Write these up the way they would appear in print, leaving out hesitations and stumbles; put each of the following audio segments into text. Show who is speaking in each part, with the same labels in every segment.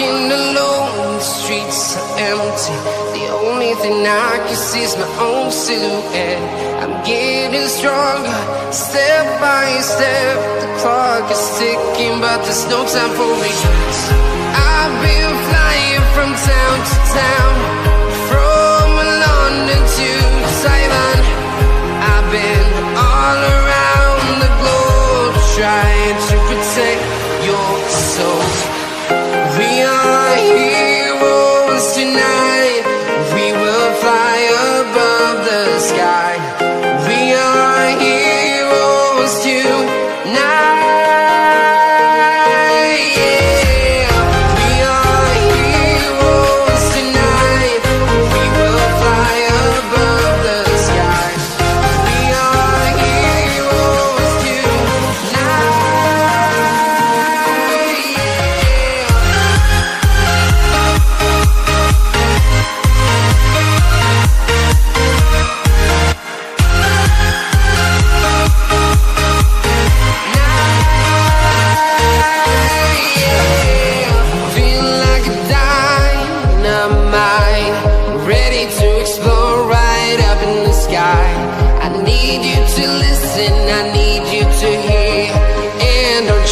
Speaker 1: walking alone, the streets are empty. The only thing I can see is my own silhouette. I'm getting stronger, step by step. The clock is ticking, but there's no time for regrets. I've been flying from town to town, from London to Taiwan. I've been all around the globe, trying to protect your soul. We are heroes tonight. We will fly above the sky. We are heroes tonight.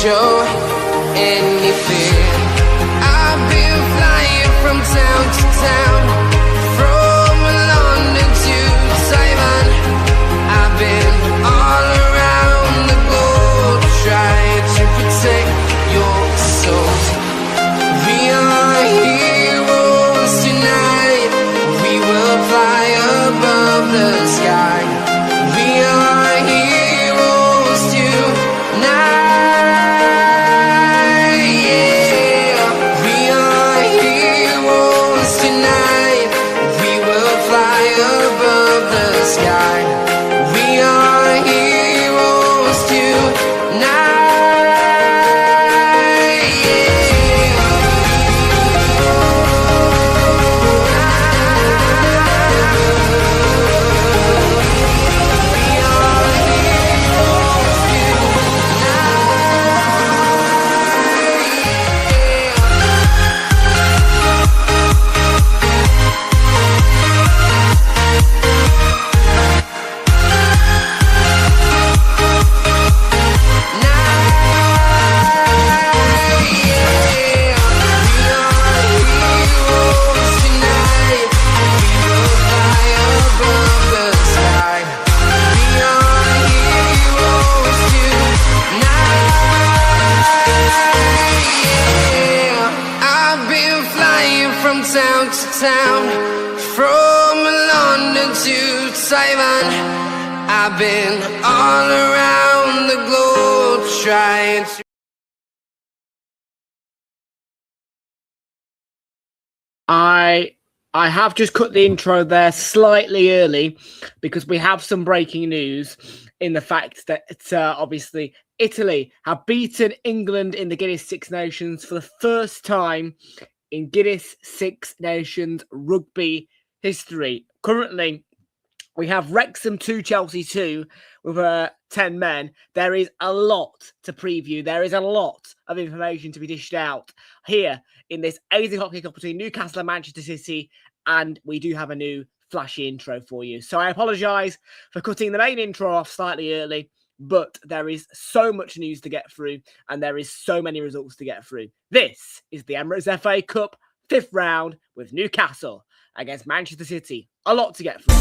Speaker 1: Show any fear. I've been flying from town to town, from London to Taiwan. I've been all around the globe, trying to protect your soul. We are heroes tonight. We will fly above the sky. We are heroes tonight. Town to town, from London to Taiwan. I've been all around the globe, trying to.
Speaker 2: I have just cut the intro there slightly early because we have some breaking news in the fact that obviously Italy have beaten England in the Guinness Six Nations for the first time in Guinness Six Nations rugby history. Currently, we have Wrexham 2, Chelsea 2 with 10 men. There is a lot to preview. There is a lot of information to be dished out here in this 8 o'clock kickoff between Newcastle and Manchester City. And we do have a new flashy intro for you. So I apologise for cutting the main intro off slightly early, but there is so much news to get through and there is so many results to get through. This is the Emirates FA Cup 5th round with Newcastle against Manchester City. A lot to get through.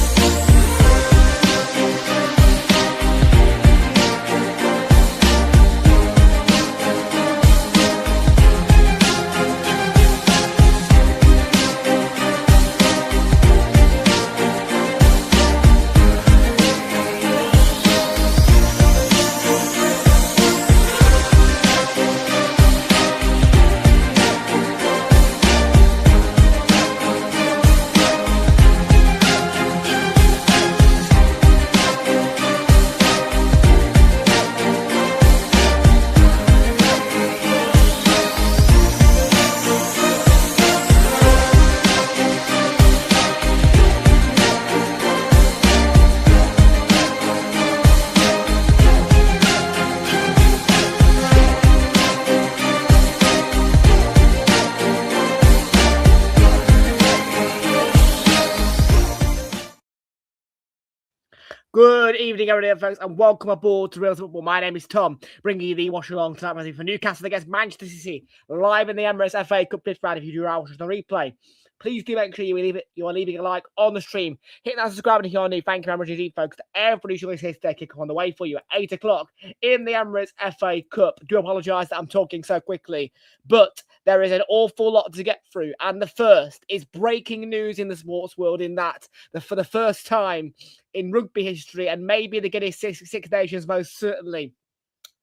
Speaker 2: Good evening, everybody, folks, and welcome aboard to Realltom Football. My name is Tom, bringing you the watch-along tonight for Newcastle against Manchester City, live in the Emirates FA Cup fifth round. If you do watch the replay, please do make sure you are leaving a like on the stream. Hit that subscribe if you're new. Thank you very much indeed, folks. To everybody who's here today, kick on the way for you at 8 o'clock in the Emirates FA Cup. Do apologise that I'm talking so quickly, but there is an awful lot to get through. And the first is breaking news in the sports world, in that for the first time in rugby history, and maybe the Guinness Six Nations most certainly,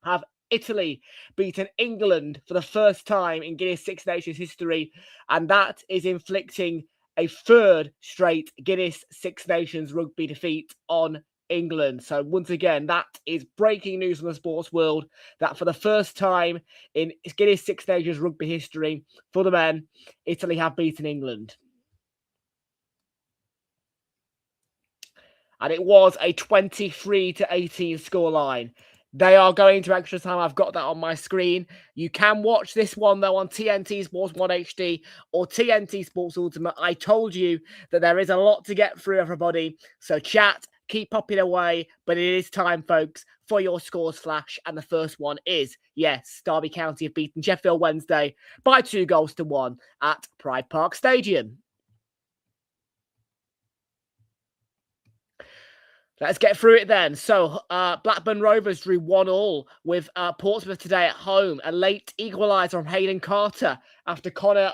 Speaker 2: have Italy beaten England for the first time in Guinness Six Nations history, and that is inflicting a third straight Guinness Six Nations rugby defeat on England. So once again, that is breaking news from the sports world, that for the first time in Guinness Six Nations rugby history for the men, Italy have beaten England. And it was a 23-18 scoreline. They are going to extra time. I've got that on my screen. You can watch this one, though, on TNT Sports 1 HD or TNT Sports Ultimate. I told you that there is a lot to get through, everybody. So chat, keep popping away. But it is time, folks, for your scores flash. And the first one is, yes, Derby County have beaten Sheffield Wednesday by 2-1 at Pride Park Stadium. Let's get through it then. So, Blackburn Rovers drew 1-1 with Portsmouth today at home. A late equaliser from Hayden Carter after Connor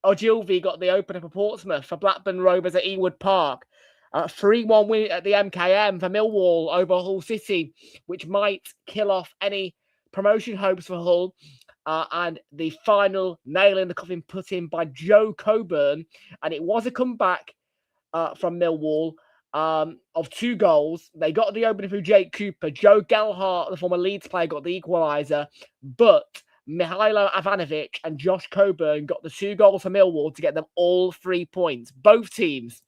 Speaker 2: Ogilvie got the opener for Portsmouth for Blackburn Rovers at Ewood Park. 3-1 win at the MKM for Millwall over Hull City, which might kill off any promotion hopes for Hull. And the final nail in the coffin put in by Joe Coburn. And it was a comeback from Millwall. Of 2 goals. They got the opener through Jake Cooper. Joe Gelhardt, the former Leeds player, got the equaliser, but Mihailo Ivanovic and Josh Coburn got the 2 goals for Millwall to get them all 3 points. Both teams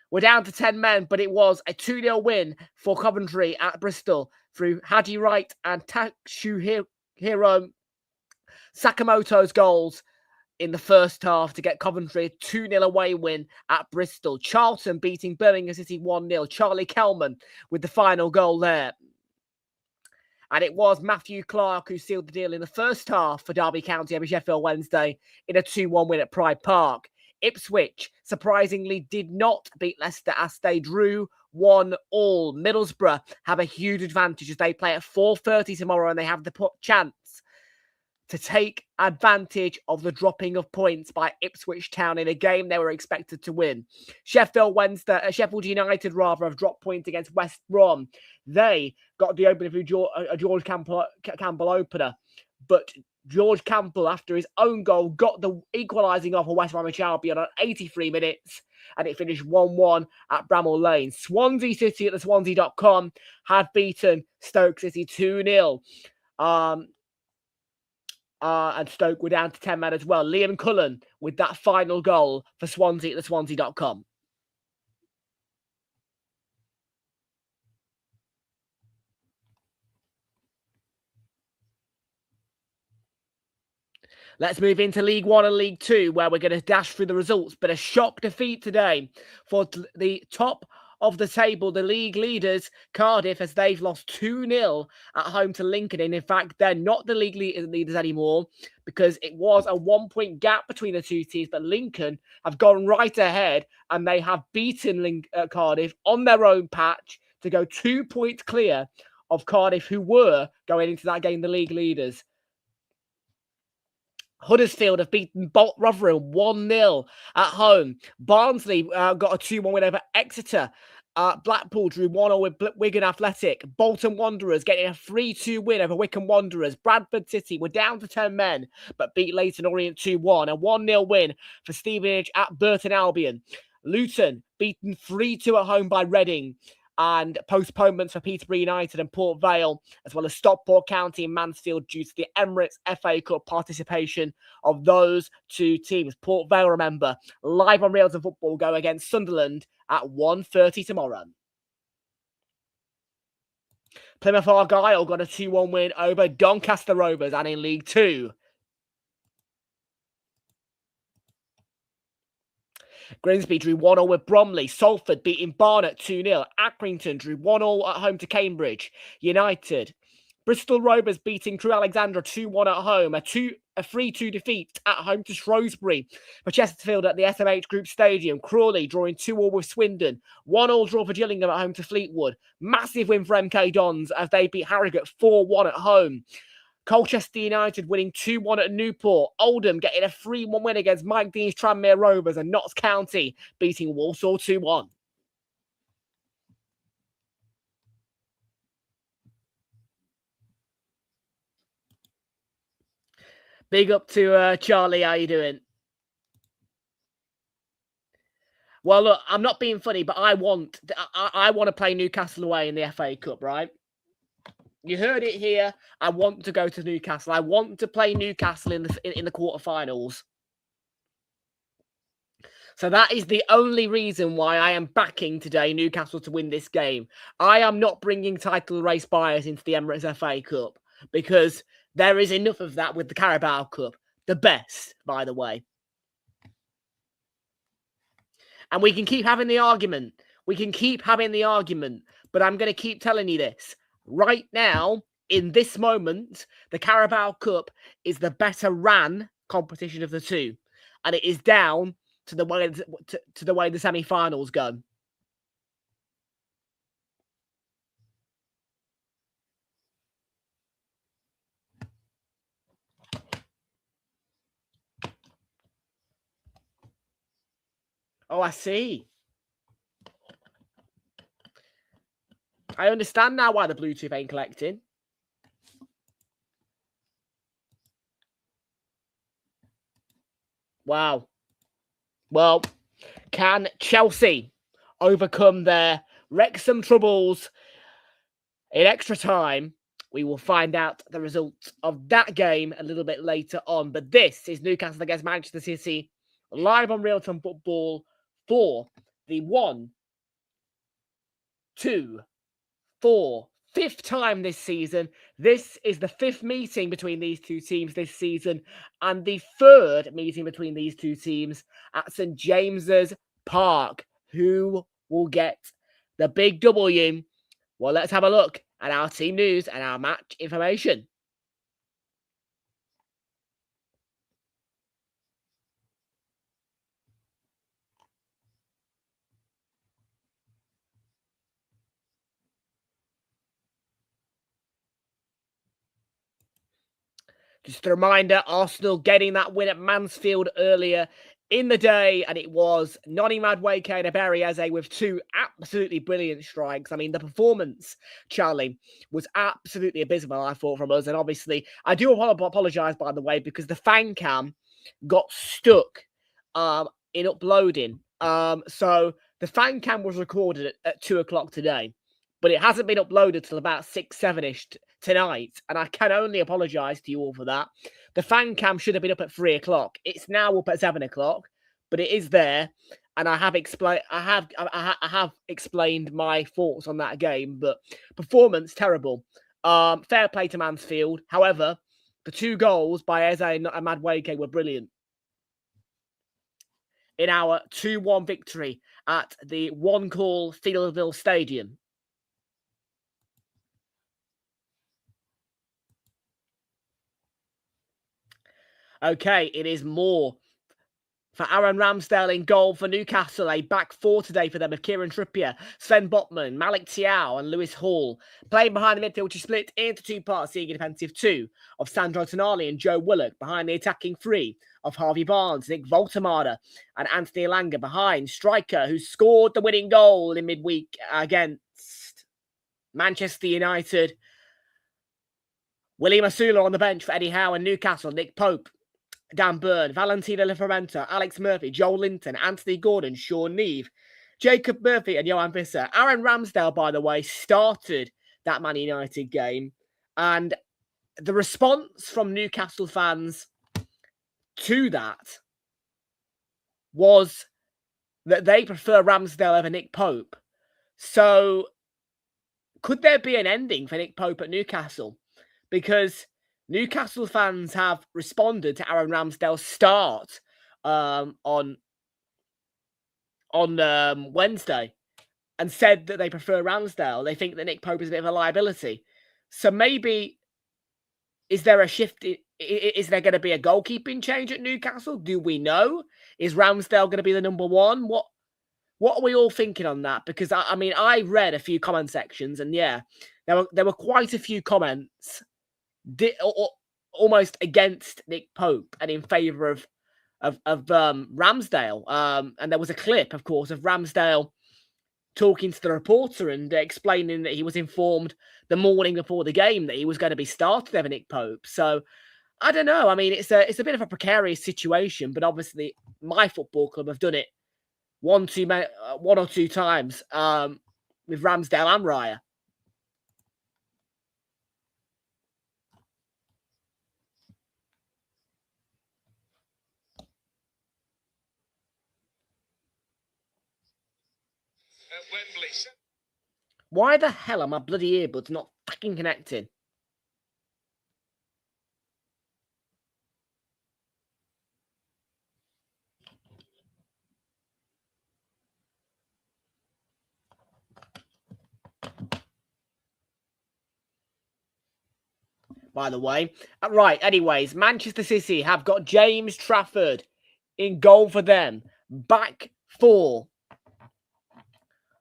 Speaker 2: were down to 10 men, but it was a 2-0 win for Coventry at Bristol through Hadi Wright and Tatsuhiro Sakamoto's goals in the first half to get Coventry a 2-0 away win at Bristol. Charlton beating Birmingham City 1-0. Charlie Kelman with the final goal there. And it was Matthew Clark who sealed the deal in the first half for Derby County over Sheffield Wednesday in a 2-1 win at Pride Park. Ipswich, surprisingly, did not beat Leicester as they drew 1-1. Middlesbrough have a huge advantage as they play at 4:30 tomorrow, and they have the chance to take advantage of the dropping of points by Ipswich Town in a game they were expected to win. Sheffield United have dropped points against West Brom. They got the opener through George Campbell opener, but George Campbell, after his own goal, got the equalising off of West Bromwich Albion on 83 minutes, and it finished 1-1 at Bramall Lane. Swansea City at the Swansea.com had beaten Stoke City 2-0. And Stoke were down to 10 men as well. Liam Cullen with that final goal for Swansea at the Swansea.com. Let's move into League One and League Two, where we're going to dash through the results. But a shock defeat today for the top of the table, the league leaders, Cardiff, as they've lost 2-0 at home to Lincoln. And in fact, they're not the league leaders anymore, because it was a 1-point gap between the two teams. But Lincoln have gone right ahead, and they have beaten Cardiff on their own patch to go 2 points clear of Cardiff, who were going into that game the league leaders. Huddersfield have beaten Rotherham 1-0 at home. Barnsley got a 2-1 win over Exeter. Blackpool drew 1-0 with Wigan Athletic. Bolton Wanderers getting a 3-2 win over Wycombe Wanderers. Bradford City were down to 10 men, but beat Leyton Orient 2-1. A 1-0 win for Stevenage at Burton Albion. Luton beaten 3-2 at home by Reading. And postponements for Peterborough United and Port Vale, as well as Stockport County and Mansfield, due to the Emirates FA Cup participation of those 2 teams. Port Vale, remember, live on Realltom Football, go against Sunderland at 1:30 tomorrow. Plymouth Argyle got a 2-1 win over Doncaster Rovers, and in League Two, Grimsby drew 1-0 with Bromley. Salford beating Barnet 2-0. Accrington drew 1-0 at home to Cambridge United. Bristol Rovers beating Crewe Alexandra 2-1 at home. A 3-2 defeat at home to Shrewsbury. For Chesterfield at the SMH Group Stadium. Crawley drawing 2-2 with Swindon. 1-1 draw for Gillingham at home to Fleetwood. Massive win for MK Dons as they beat Harrogate 4-1 at home. Colchester United winning 2-1 at Newport. Oldham getting a 3-1 win against Mike Dean's Tranmere Rovers. And Notts County beating Walsall 2-1. Big up to Charlie. How you doing? Well, look, I'm not being funny, but I want to play Newcastle away in the FA Cup, right? You heard it here. I want to go to Newcastle. I want to play Newcastle in the quarterfinals. So that is the only reason why I am backing today Newcastle to win this game. I am not bringing title race bias into the Emirates FA Cup because there is enough of that with the Carabao Cup. The best, by the way. And we can keep having the argument. But I'm going to keep telling you this. Right now, in this moment, the Carabao Cup is the better ran competition of the two. And it is down to the way the semi-finals go. Oh, I see. I understand now why the Bluetooth ain't collecting. Wow. Well, can Chelsea overcome their Wrexham troubles in extra time? We will find out the results of that game a little bit later on. But this is Newcastle against Manchester City, live on Realltom Football for the 1, 2, 4, 5th time this season. This is the 5th meeting between these two teams this season and the 3rd meeting between these two teams at St James's Park. Who will get the big W? Well, let's have a look at our team news and our match information. Just a reminder, Arsenal getting that win at Mansfield earlier in the day, and it was Noni Madueke and Ebere Eze with 2 absolutely brilliant strikes. I mean, the performance, Charlie, was absolutely abysmal, I thought, from us. And obviously, I do apologise, by the way, because the fan cam got stuck in uploading. So the fan cam was recorded at 2 o'clock today, but it hasn't been uploaded till about 6, 7-ish tonight, and I can only apologise to you all for that. The fan cam should have been up at 3 o'clock. It's now up at 7 o'clock, but it is there, and I have explained my thoughts on that game. But performance terrible. Fair play to Mansfield. However, the 2 goals by Eze and Madueke were brilliant in our 2-1 victory at the One Call Fieldville Stadium. Okay, it is more for Aaron Ramsdale in goal for Newcastle. A back 4 today for them of Kieran Trippier, Sven Botman, Malik Thiaw and Lewis Hall. Playing behind the midfield, which is split into 2 parts, seeing a defensive 2 of Sandro Tonali and Joe Willock. Behind the attacking 3 of Harvey Barnes, Nick Voltemada and Anthony Elanga. Behind striker who scored the winning goal in midweek against Manchester United, William Asula. On the bench for Eddie Howe and Newcastle, Nick Pope, Dan Burn, Valentino Liferenta, Alex Murphy, Joel Linton, Anthony Gordon, Sean Neve, Jacob Murphy and Johan Visser. Aaron Ramsdale, by the way, started that Man United game, and the response from Newcastle fans to that was that they prefer Ramsdale over Nick Pope. So could there be an ending for Nick Pope at Newcastle? Because Newcastle fans have responded to Aaron Ramsdale's start on on Wednesday and said that they prefer Ramsdale. They think that Nick Pope is a bit of a liability. So maybe, is there a shift? Is there going to be a goalkeeping change at Newcastle? Do we know? Is Ramsdale going to be the number one? What are we all thinking on that? Because I mean, I read a few comment sections, and yeah, there were quite a few comments almost against Nick Pope and in favour of Ramsdale. And there was a clip, of course, of Ramsdale talking to the reporter and explaining that he was informed the morning before the game that he was going to be started over Nick Pope. So I don't know. I mean, it's a bit of a precarious situation, but obviously my football club have done it one or two times with Ramsdale and Raya. Wembley. Why the hell are my bloody earbuds not fucking connecting? By the way, right, anyways, Manchester City have got James Trafford in goal for them. Back four.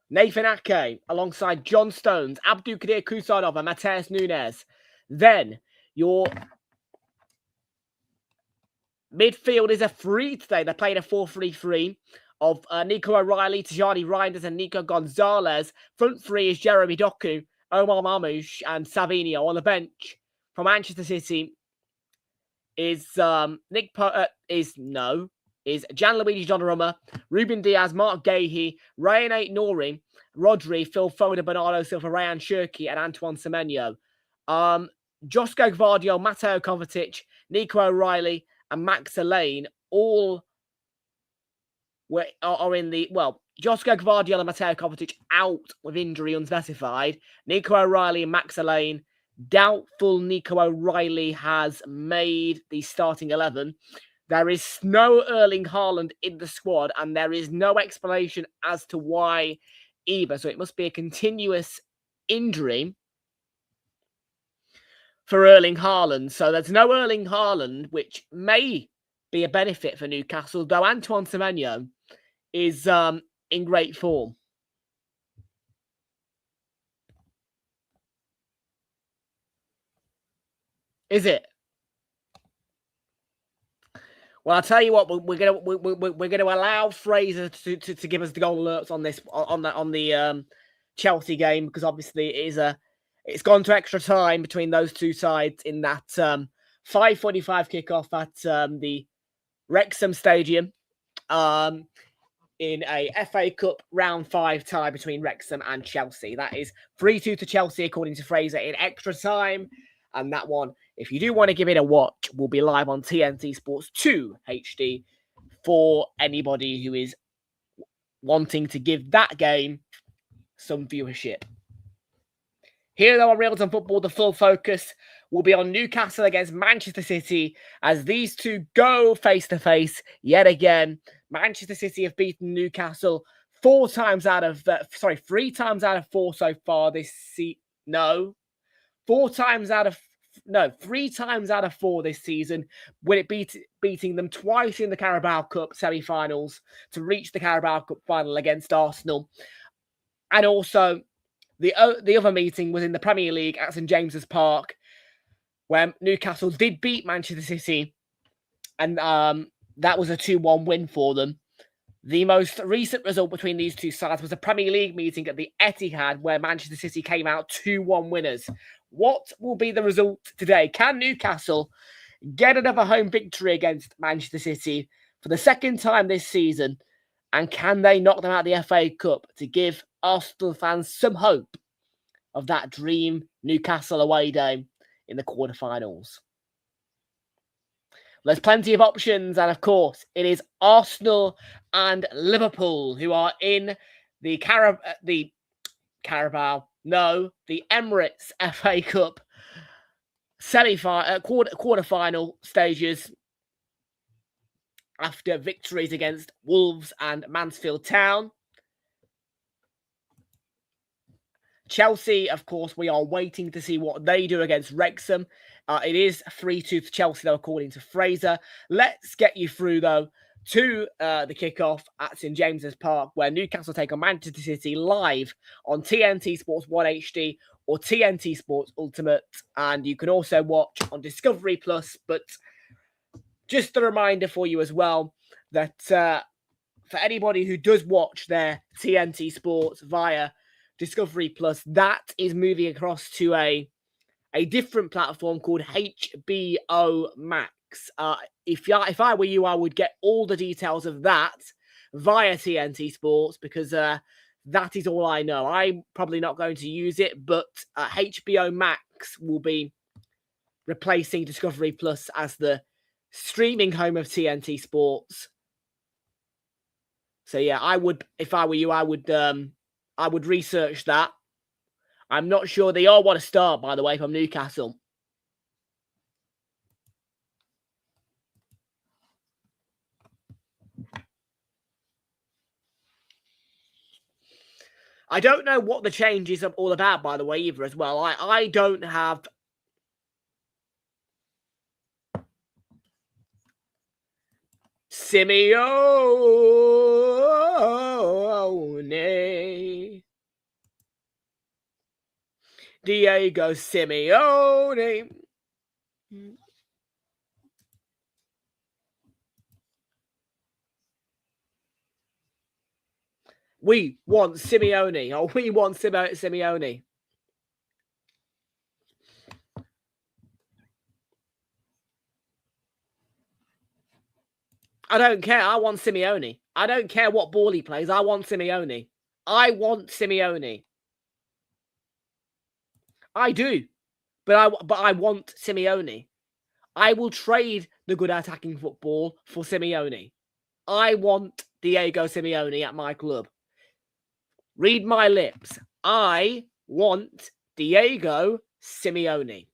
Speaker 2: Nathan Ake alongside John Stones, Abdul Kadir Kusanov and Mateus Nunes. Then your midfield is a free today. They're playing a 4-3-3 of Nico O'Reilly, Tajani Reinders and Nico Gonzalez. Front three is Jeremy Doku, Omar Mamouche and Savinho. On the bench for Manchester City is Gianluigi Donnarumma, Ruben Diaz, Mark Gahey, Ryan Aït-Nouri, Rodri, Phil Foden, Bernardo Silva, Ryan Cherki, and Antoine Semenyo. Josko Gvardiol, Matteo Kovacic, Nico O'Reilly, and Max Elaine all are in the... Well, Josko Gvardiol and Matteo Kovacic out with injury unspecified. Nico O'Reilly and Max Elaine, doubtful Nico O'Reilly has made the starting 11. There is no Erling Haaland in the squad, and there is no explanation as to why either. So it must be a continuous injury for Erling Haaland. So there's no Erling Haaland, which may be a benefit for Newcastle, though Antoine Semenyo is in great form. Is it? Well, I'll tell you what, we're gonna allow Fraser to give us the goal alerts on this on the Chelsea game, because obviously it's gone to extra time between those two sides in that 5:45 kickoff at the Wrexham Stadium in a FA Cup round 5 tie between Wrexham and Chelsea. That is 3-2 to Chelsea according to Fraser in extra time. And that one, if you do want to give it a watch, will be live on TNT Sports 2 HD for anybody who is wanting to give that game some viewership. Here, though, on Realltom Football, the full focus will be on Newcastle against Manchester City as these two go face-to-face yet again. Manchester City have beaten Newcastle 3 times out of 4 so far this season. 3 times out of 4 this season, with it beating them twice in the Carabao Cup semi-finals to reach the Carabao Cup final against Arsenal. And also, the other meeting was in the Premier League at St James's Park, where Newcastle did beat Manchester City, and that was a 2-1 win for them. The most recent result between these two sides was a Premier League meeting at the Etihad, where Manchester City came out 2-1 winners. What will be the result today? Can Newcastle get another home victory against Manchester City for the second time this season? And can they knock them out of the FA Cup to give Arsenal fans some hope of that dream Newcastle away day in the quarterfinals? There's plenty of options, and of course, it is Arsenal and Liverpool who are in the Emirates FA Cup quarterfinal stages. after victories against Wolves and Mansfield Town. Chelsea, of course, we are waiting to see what they do against Wrexham. It is 3-2 to Chelsea, though, according to Fraser. Let's get you through, though, to the kickoff at St James's Park, where Newcastle take on Manchester City live on TNT Sports 1 HD or TNT Sports Ultimate. And you can also watch on Discovery Plus. But just a reminder for you as well that for anybody who does watch their TNT Sports via Discovery Plus, that is moving across to a different platform called HBO Max. If I were you, I would get all the details of that via TNT Sports, because that is all I know. I'm probably not going to use it, but HBO Max will be replacing Discovery Plus as the streaming home of TNT Sports. So yeah, I would, if I were you, I would research that. I'm not sure they all want to start, by the way, from Newcastle. I don't know what the change is all about, by the way, either, as well. I don't have... Simeone. Diego Simeone. We want Simeone. Oh, we want Simeone. I don't care. I want Simeone. I don't care what ball he plays. I want Simeone. I want Simeone. I do. But I want Simeone. I will trade the good attacking football for Simeone. I want Diego Simeone at my club. Read my lips. I want Diego Simeone.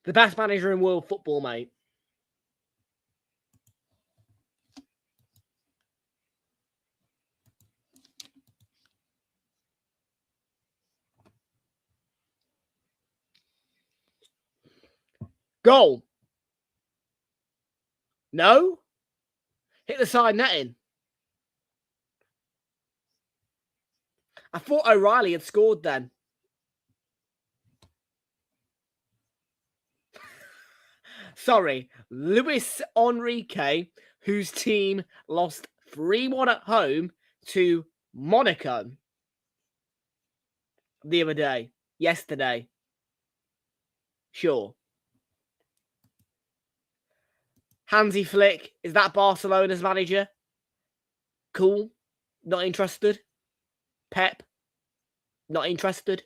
Speaker 2: The best manager in world football, mate. Goal. No. Hit the side netting. I thought O'Reilly had scored then. Sorry, Luis Enrique, whose team lost 3-1 at home to Monaco the other day. Yesterday. Sure. Hansi Flick, is that Barcelona's manager? Cool. Not interested. Pep, not interested.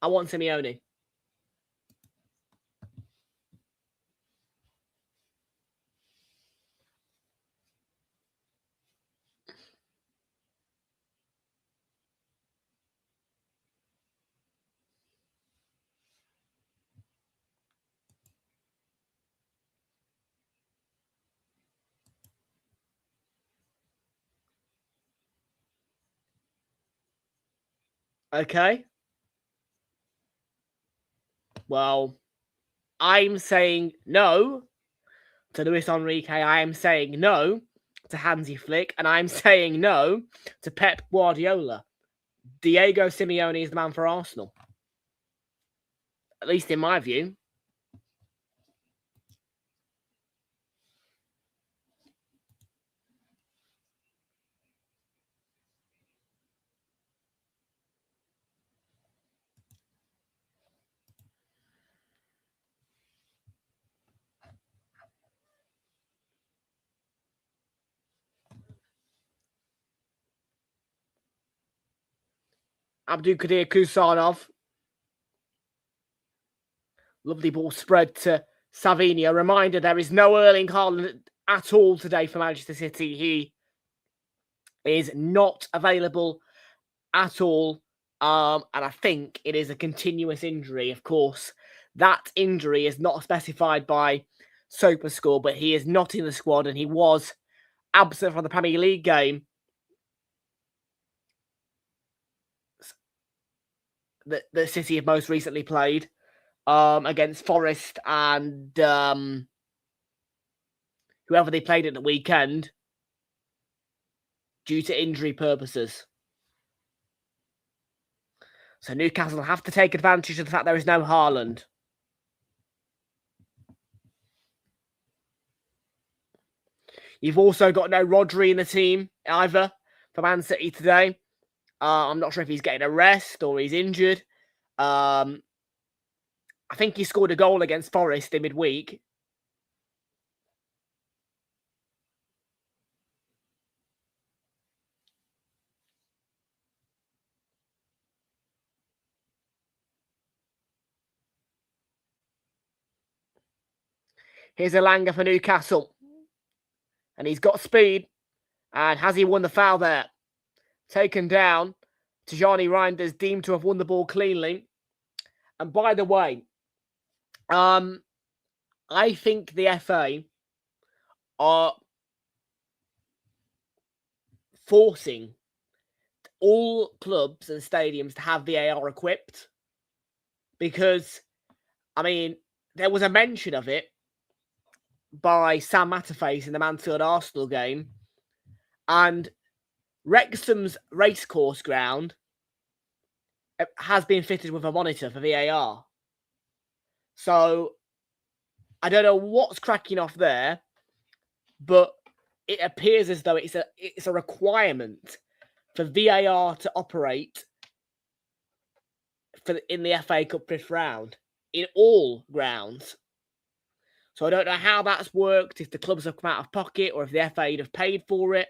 Speaker 2: I want Simeone. Okay. Well, I'm saying no to Luis Enrique. I am saying no to Hansi Flick. And I'm saying no to Pep Guardiola. Diego Simeone is the man for Arsenal. At least in my view. Abdulkadir Kusanov. Lovely ball spread to Savinho. Reminder, there is no Erling Haaland at all today for Manchester City. He is not available at all. And I think it is a continuous injury. Of course, that injury is not specified by SofaScore, but he is not in the squad, and he was absent from the Premier League game that City have most recently played against Forest and whoever they played at the weekend due to injury purposes. So Newcastle have to take advantage of the fact there is no Haaland. You've also got no Rodri in the team either for Man City today. I'm not sure if he's getting a rest or he's injured. I think he scored a goal against Forest in midweek. Here's Elanga for Newcastle. And he's got speed. And has he won the foul there? Taken down. Tijani Reinders deemed to have won the ball cleanly. And by the way, I think the FA are forcing all clubs and stadiums to have VAR equipped. Because, I mean, there was a mention of it by Sam Matterface in the Mansfield Arsenal game. And Wrexham's racecourse ground has been fitted with a monitor for VAR. So, I don't know what's cracking off there, but it appears as though it's a requirement for VAR to operate in the FA Cup fifth round in all grounds. So I don't know how that's worked, if the clubs have come out of pocket or if the FA have paid for it.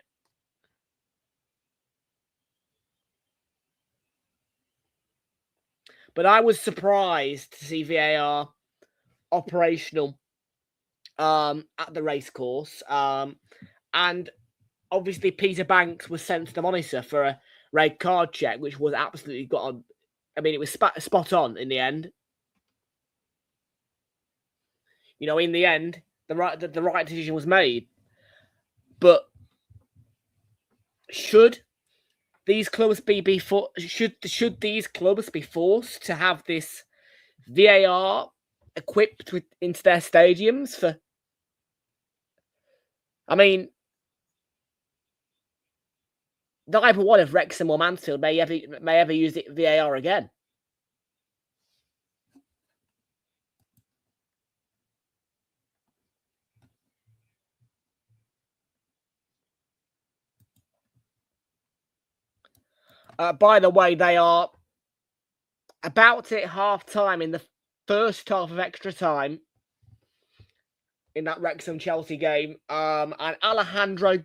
Speaker 2: But I was surprised to see VAR operational at the racecourse. And obviously Peter Banks was sent to the monitor for a red card check, which was absolutely got on. I mean, it was spot on in the end. You know, in the end, the right decision was made. But should these clubs should these clubs be forced to have this VAR equipped into their stadiums for? I mean, neither one of Wrexham or Mansfield may ever use the VAR again. By the way, they are about to hit half-time in the first half of extra time in that Wrexham-Chelsea game. And Alejandro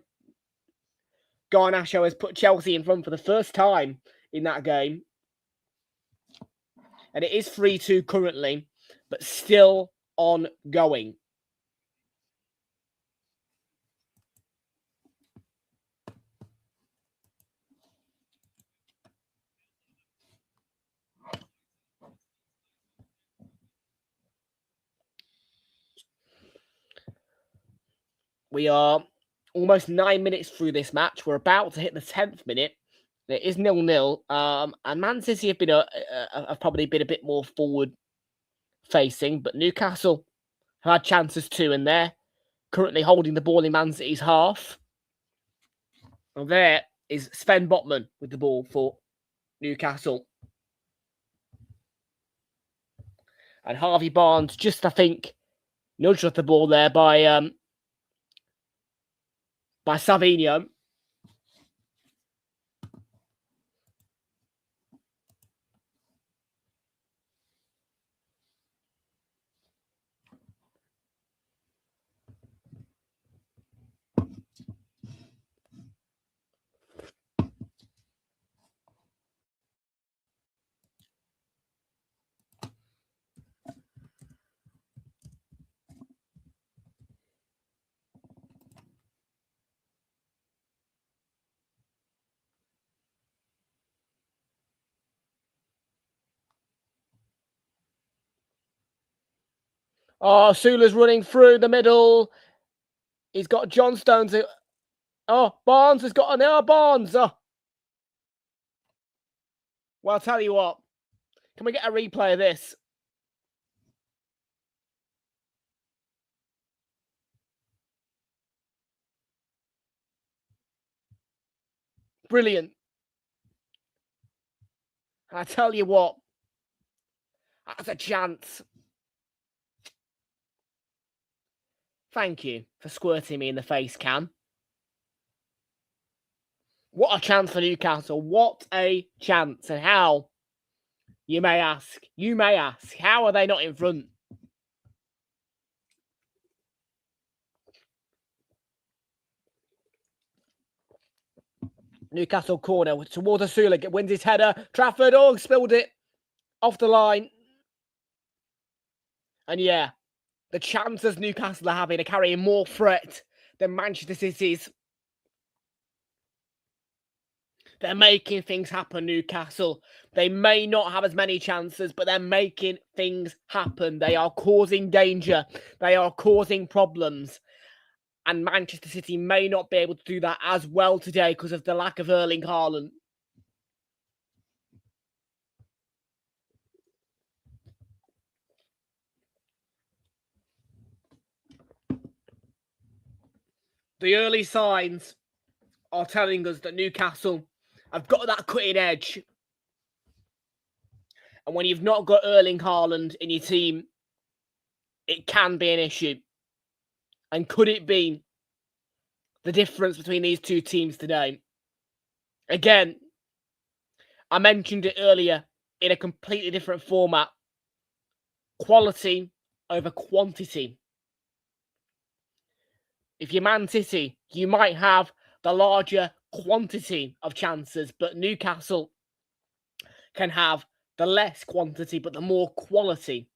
Speaker 2: Garnacho has put Chelsea in front for the first time in that game. And it is 3-2 currently, but still ongoing. We are almost 9 minutes through this match. We're about to hit the 10th minute. It is 0-0. And Man City have probably been a bit more forward facing, but Newcastle have had chances too, and they're currently holding the ball in Man City's half. And there is Sven Botman with the ball for Newcastle. And Harvey Barnes just, I think, nudged off the ball there by Savinho. Oh, Sula's running through the middle. He's got John Stones. Oh, Barnes has got an Barnes. Oh. Well, I'll tell you what. Can we get a replay of this? Brilliant. I tell you what. That's a chance. Thank you for squirting me in the face, Cam. What a chance for Newcastle. What a chance. And how, you may ask, how are they not in front? Newcastle corner towards Asula. Wins his header. Trafford, spilled it off the line. And yeah, the chances Newcastle are having are carrying more threat than Manchester City's. They're making things happen, Newcastle. They may not have as many chances, but they're making things happen. They are causing danger. They are causing problems. And Manchester City may not be able to do that as well today because of the lack of Erling Haaland. The early signs are telling us that Newcastle have got that cutting edge. And when you've not got Erling Haaland in your team, it can be an issue. And could it be the difference between these two teams today? Again, I mentioned it earlier in a completely different format. Quality over quantity. If you're Man City, you might have the larger quantity of chances, but Newcastle can have the less quantity, but the more quality.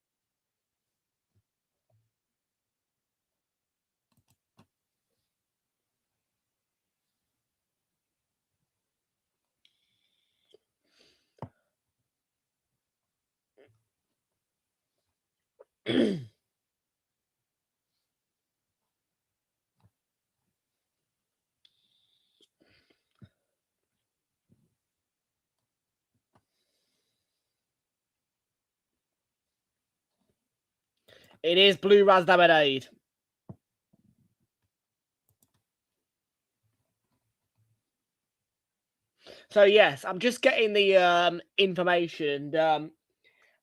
Speaker 2: It is Blue Raz Damadade. So yes, I'm just getting the information.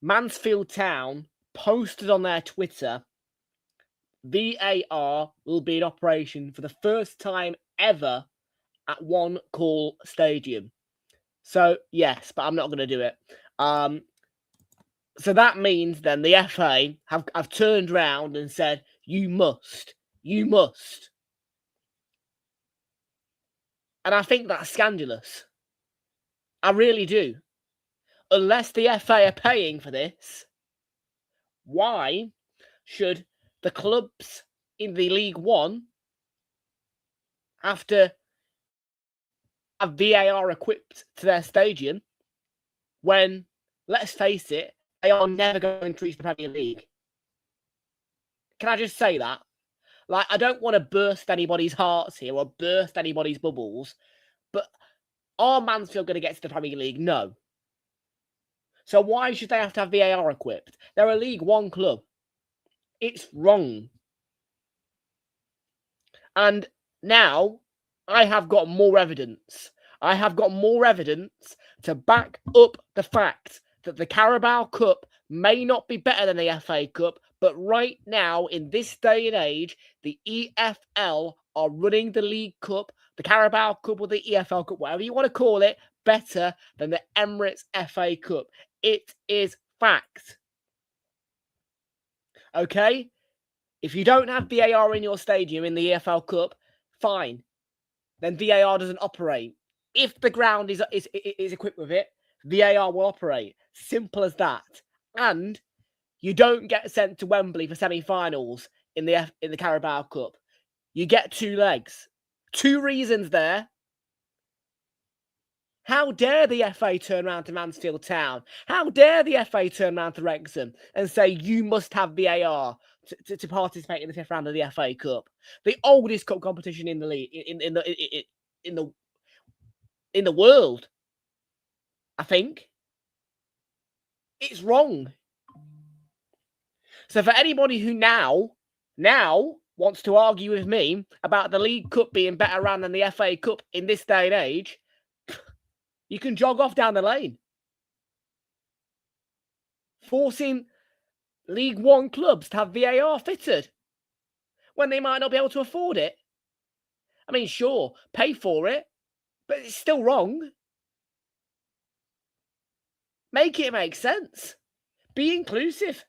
Speaker 2: Mansfield Town posted on their Twitter, VAR will be in operation for the first time ever at One Call Stadium. So yes, but I'm not going to do it. So that means then the FA have turned around and said, you must. And I think that's scandalous. I really do. Unless the FA are paying for this, why should the clubs in the League One have to have VAR equipped to their stadium when, let's face it, they are never going to reach the Premier League? Can I just say that? Like, I don't want to burst anybody's hearts here or burst anybody's bubbles, but are Mansfield going to get to the Premier League? No. So why should they have to have VAR equipped? They're a League One club. It's wrong. And now I have got more evidence. I have got more evidence to back up the fact that the Carabao Cup may not be better than the FA Cup, but right now, in this day and age, the EFL are running the League Cup, the Carabao Cup or the EFL Cup, whatever you want to call it, better than the Emirates FA Cup. It is fact. Okay? If you don't have VAR in your stadium in the EFL Cup, fine. Then VAR doesn't operate. If the ground is equipped with it, VAR will operate. Simple as that. And you don't get sent to Wembley for semi-finals in the Carabao Cup. You get 2 legs. 2 reasons there. How dare the FA turn around to Mansfield Town? How dare the FA turn around to Wrexham and say you must have VAR? to participate in the 5th round of the FA Cup, the oldest cup competition in the league in the world. I think it's wrong. So for anybody who now wants to argue with me about the League Cup being better run than the FA Cup in this day and age, you can jog off down the lane. Forcing League One clubs to have VAR fitted when they might not be able to afford it. I mean, sure, pay for it, but it's still wrong. Make it make sense. Be inclusive.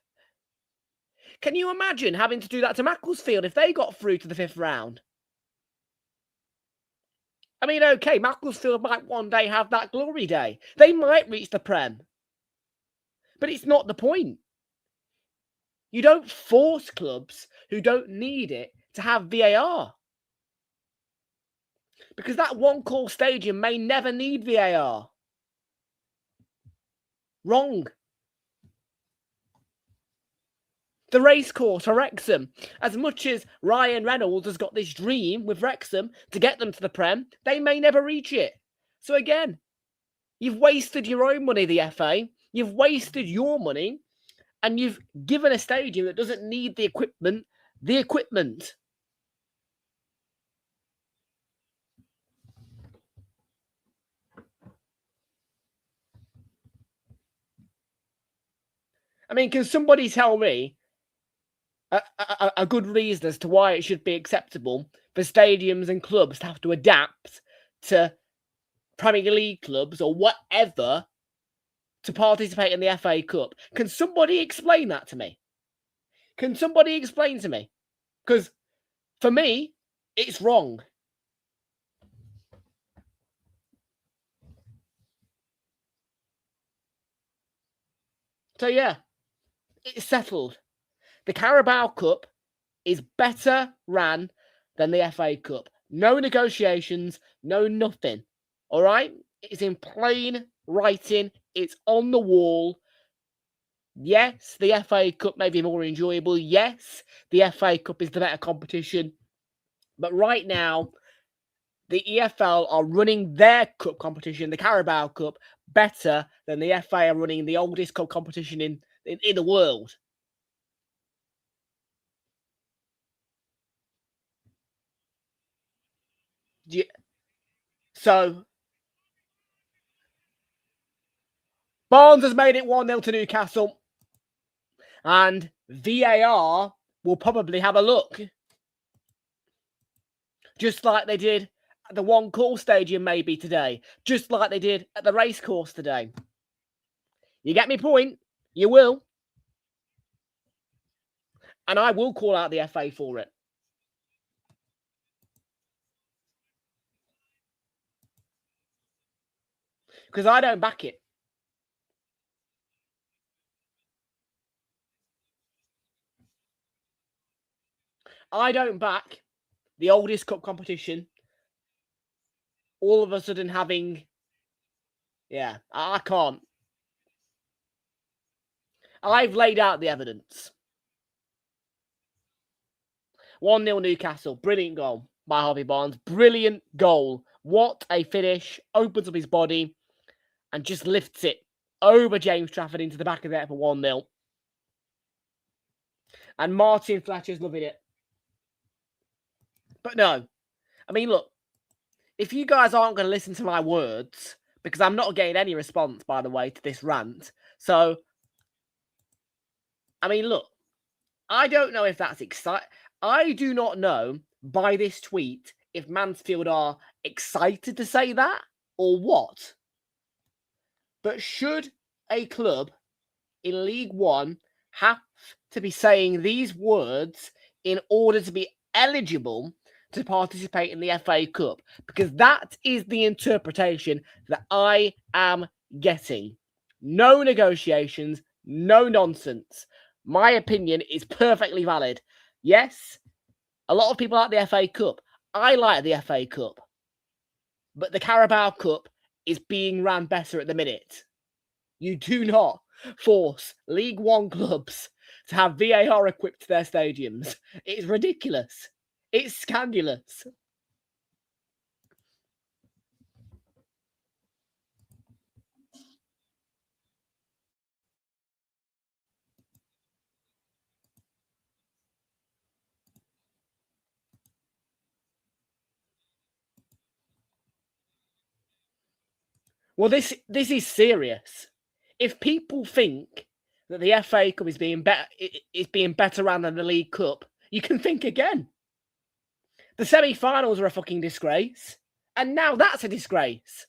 Speaker 2: Can you imagine having to do that to Macclesfield if they got through to the 5th round? I mean, okay, Macclesfield might one day have that glory day. They might reach the Prem. But it's not the point. You don't force clubs who don't need it to have VAR. Because that one call stadium may never need VAR. Wrong. The racecourse for Wrexham. As much as Ryan Reynolds has got this dream with Wrexham to get them to the Prem, they may never reach it. So again, you've wasted your own money, the FA. You've wasted your money, and you've given a stadium that doesn't need the equipment. I mean, can somebody tell me a good reason as to why it should be acceptable for stadiums and clubs to have to adapt to Premier League clubs or whatever to participate in the FA Cup? Can somebody explain that to me? Can somebody explain to me? Because for me, it's wrong. So yeah, it's settled. The Carabao Cup is better ran than the FA Cup. No negotiations, no nothing. All right? It's in plain writing. It's on the wall. Yes, the FA Cup may be more enjoyable. Yes, the FA Cup is the better competition. But right now, the EFL are running their cup competition, the Carabao Cup, better than the FA are running the oldest cup competition in the world. Yeah. So, Barnes has made it 1-0 to Newcastle. And VAR will probably have a look. Just like they did at the One Call Stadium maybe today. Just like they did at the racecourse today. You get me point? You will. And I will call out the FA for it. Because I don't back it. I don't back the oldest cup competition all of a sudden having... Yeah, I can't. I've laid out the evidence. 1-0 Newcastle. Brilliant goal by Harvey Barnes. Brilliant goal. What a finish. Opens up his body and just lifts it over James Trafford into the back of the net for 1-0. And Martin Fletcher's loving it. But no. I mean, look. If you guys aren't going to listen to my words, because I'm not getting any response, by the way, to this rant. So, I mean, look. I don't know if that's exciting. I do not know by this tweet if Mansfield are excited to say that or what. But should a club in League One have to be saying these words in order to be eligible to participate in the FA Cup? Because that is the interpretation that I am getting. No negotiations, no nonsense. My opinion is perfectly valid. Yes, a lot of people like the FA Cup. I like the FA Cup. But the Carabao Cup is being ran better at the minute. You do not force League One clubs to have VAR equipped to their stadiums. It's ridiculous. It's scandalous. Well, this is serious. If people think that the FA Cup is being better run than the League Cup, you can think again. The semi-finals are a fucking disgrace, and now that's a disgrace.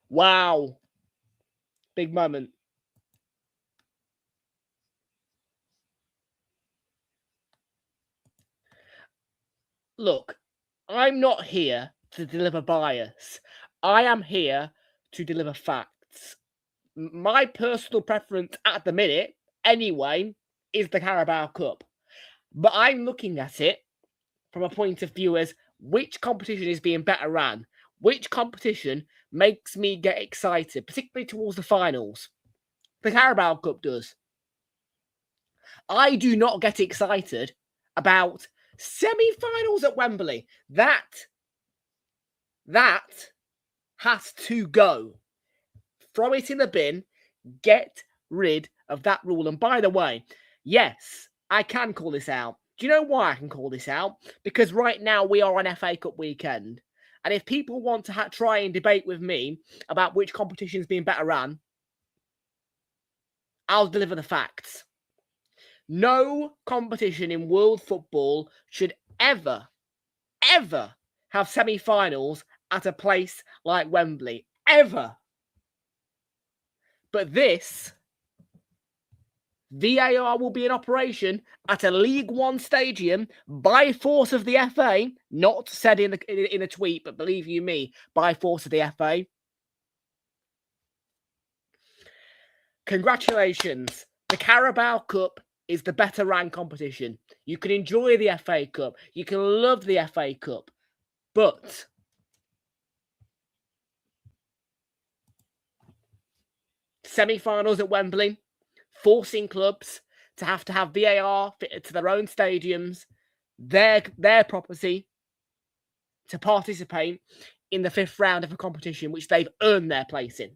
Speaker 2: Wow. Big moment. Look, I'm not here to deliver bias. I am here to deliver facts. My personal preference at the minute, anyway, is the Carabao Cup. But I'm looking at it from a point of view as which competition is being better ran, which competition makes me get excited, particularly towards the finals. The Carabao Cup does. I do not get excited about semi-finals at Wembley. That has to go. Throw it in the bin. Get rid of that rule. And by the way, yes, I can call this out. Do you know why I can call this out? Because right now we are on FA Cup weekend. And if people want to try and debate with me about which competition is being better run, I'll deliver the facts. No competition in world football should ever have semi-finals at a place like Wembley. Ever. But this, VAR will be in operation at a League One stadium by force of the FA, not said in a tweet, but believe you me, by force of the FA. Congratulations. The Carabao Cup is the better ranked competition. You can enjoy the FA Cup. You can love the FA Cup. But semi-finals at Wembley, forcing clubs to have VAR fitted to their own stadiums, their property, to participate in the fifth round of a competition which they've earned their place in.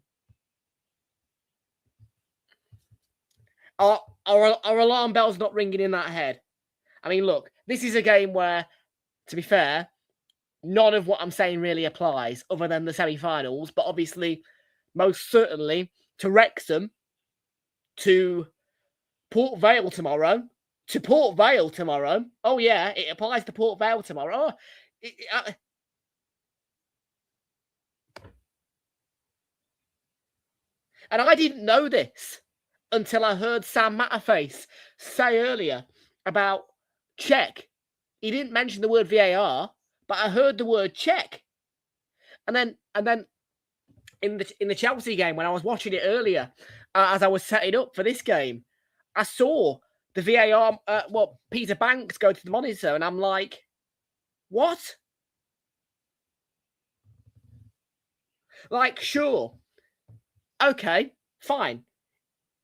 Speaker 2: Our alarm bell's not ringing in that head. I mean, look, this is a game where, to be fair, none of what I'm saying really applies other than the semi-finals, but obviously, most certainly, to Wrexham, to Port Vale tomorrow. Oh, yeah, it applies to Port Vale tomorrow. And I didn't know this until I heard Sam Matterface say earlier about check. He didn't mention the word VAR, but I heard the word check. And then in the Chelsea game, when I was watching it earlier, as I was setting up for this game, I saw the VAR, Peter Banks go to the monitor, and I'm like, what? Like, sure. Okay, fine.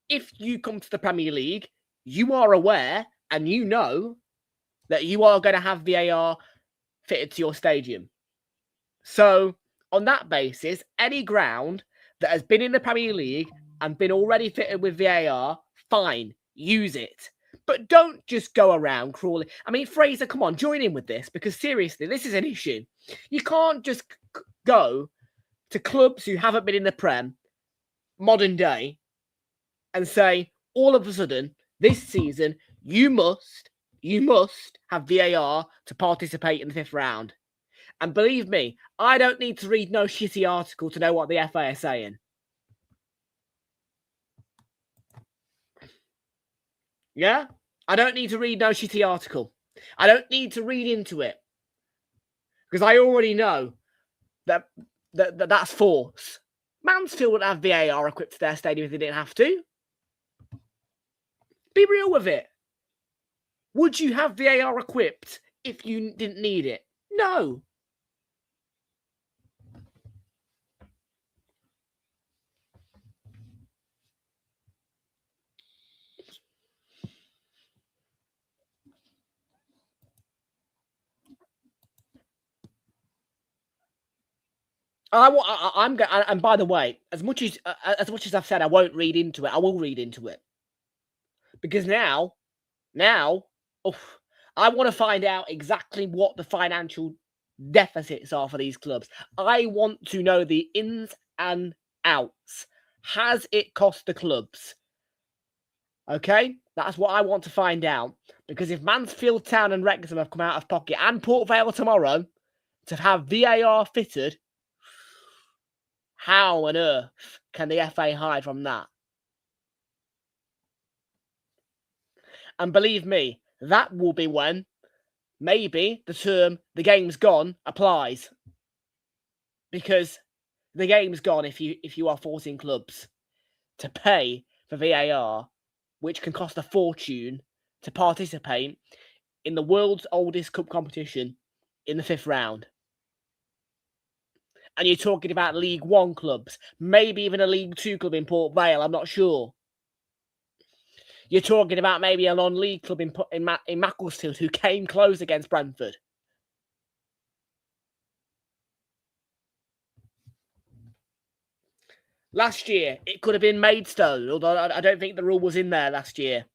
Speaker 2: If you come to the Premier League, you are aware and you know that you are going to have VAR fitted to your stadium. So, on that basis, any ground that has been in the Premier League and been already fitted with VAR, fine, use it. But don't just go around crawling. I mean, Fraser, come on, join in with this, because seriously, this is an issue. You can't just go to clubs who haven't been in the Prem, modern day, and say, all of a sudden, this season, you must have VAR to participate in the fifth round. And believe me, I don't need to read no shitty article to know what the FA are saying. Yeah? I don't need to read no shitty article. I don't need to read into it. Because I already know that's false. Mansfield would have VAR equipped to their stadium if they didn't have to. Be real with it. Would you have VAR equipped if you didn't need it? No. I'm going. And by the way, as much as I've said, I won't read into it. I will read into it because now, I want to find out exactly what the financial deficits are for these clubs. I want to know the ins and outs. Has it cost the clubs? Okay, that's what I want to find out. Because if Mansfield Town and Wrexham have come out of pocket, and Port Vale tomorrow, to have VAR fitted, how on earth can the FA hide from that? And believe me, that will be when maybe the term "the game's gone" applies. Because the game's gone if you are forcing clubs to pay for VAR, which can cost a fortune, to participate in the world's oldest cup competition in the 5th round. And you're talking about League One clubs, maybe even a League Two club in Port Vale, I'm not sure. You're talking about maybe a non-league club in Macclesfield who came close against Brentford. Last year, it could have been Maidstone, although I don't think the rule was in there last year.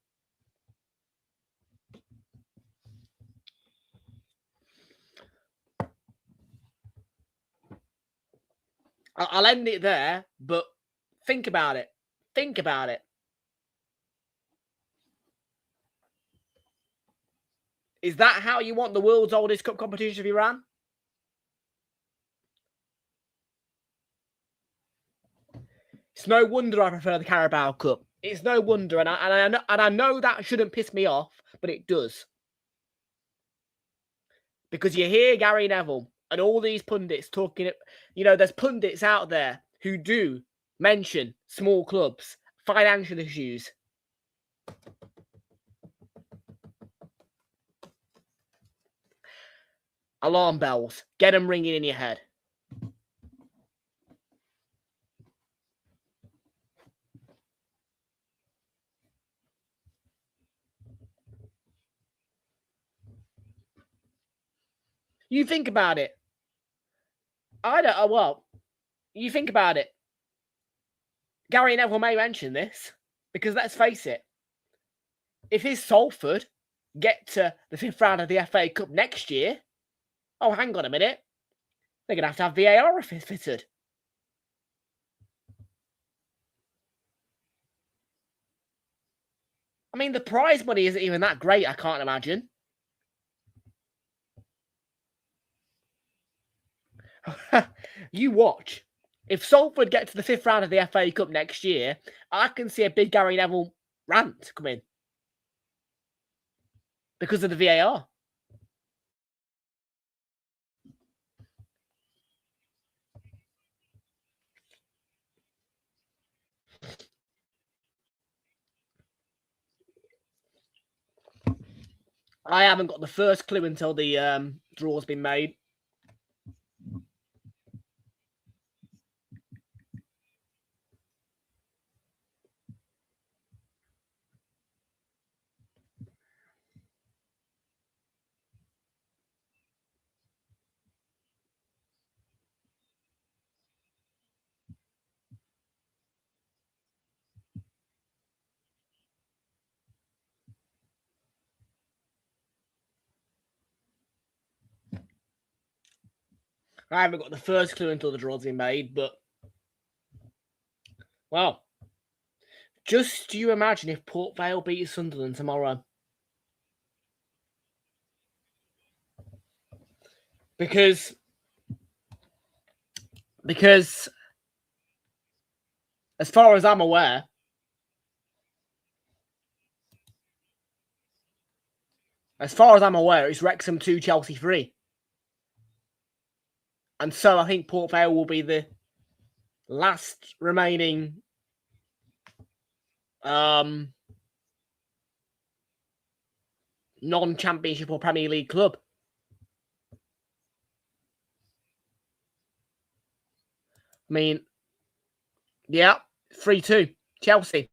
Speaker 2: I'll end it there, but think about it. Think about it. Is that how you want the world's oldest cup competition to be ran? It's no wonder I prefer the Carabao Cup. It's no wonder, and I know that shouldn't piss me off, but it does. Because you hear Gary Neville and all these pundits talking, there's pundits out there who do mention small clubs, financial issues. Alarm bells. Get them ringing in your head. You think about it. You think about it. Gary Neville may mention this because let's face it, if his Salford get to the 5th round of the FA Cup next year, oh, hang on a minute, they're going to have VAR fitted. I mean, the prize money isn't even that great, I can't imagine. You watch. If Salford get to the 5th round of the FA Cup next year, I can see a big Gary Neville rant come in. Because of the VAR. I haven't got the first clue until the draw's been made. I haven't got the first clue until the draw's been made, but well, just you imagine if Port Vale beat Sunderland tomorrow. Because as far as I'm aware, it's Wrexham 2, Chelsea 3. And so I think Port Vale will be the last remaining non-championship or Premier League club. I mean, yeah, 3-2, Chelsea.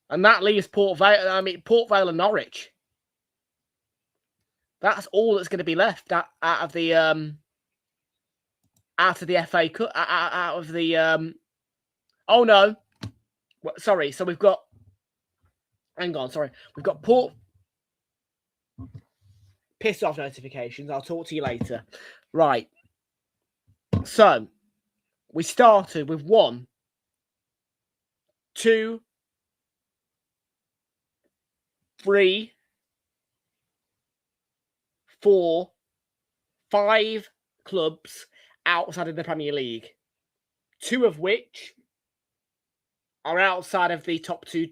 Speaker 2: And that leaves Port Vale and Norwich. That's all that's going to be left out of the FA Cup, out of the oh no, sorry. So we've got, hang on, sorry, we've got Port piss off notifications. I'll talk to you later. Right. So we started with 1, 2, 3, 4, 5 clubs outside of the Premier League, 2 of which are outside of the top 2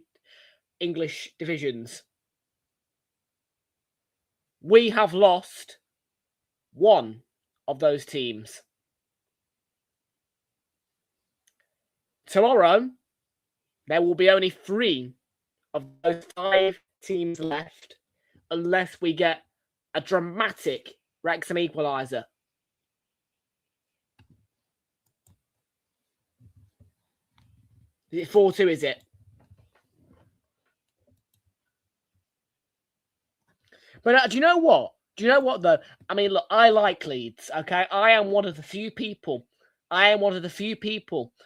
Speaker 2: English divisions. We have lost 1 of those teams. Tomorrow, there will be only 3 of those 5 teams left, unless we get a dramatic Wrexham equaliser. Is it 4-2, is it? But do you know what? Do you know what, though? I mean, look, I like Leeds, okay? I am one of the few people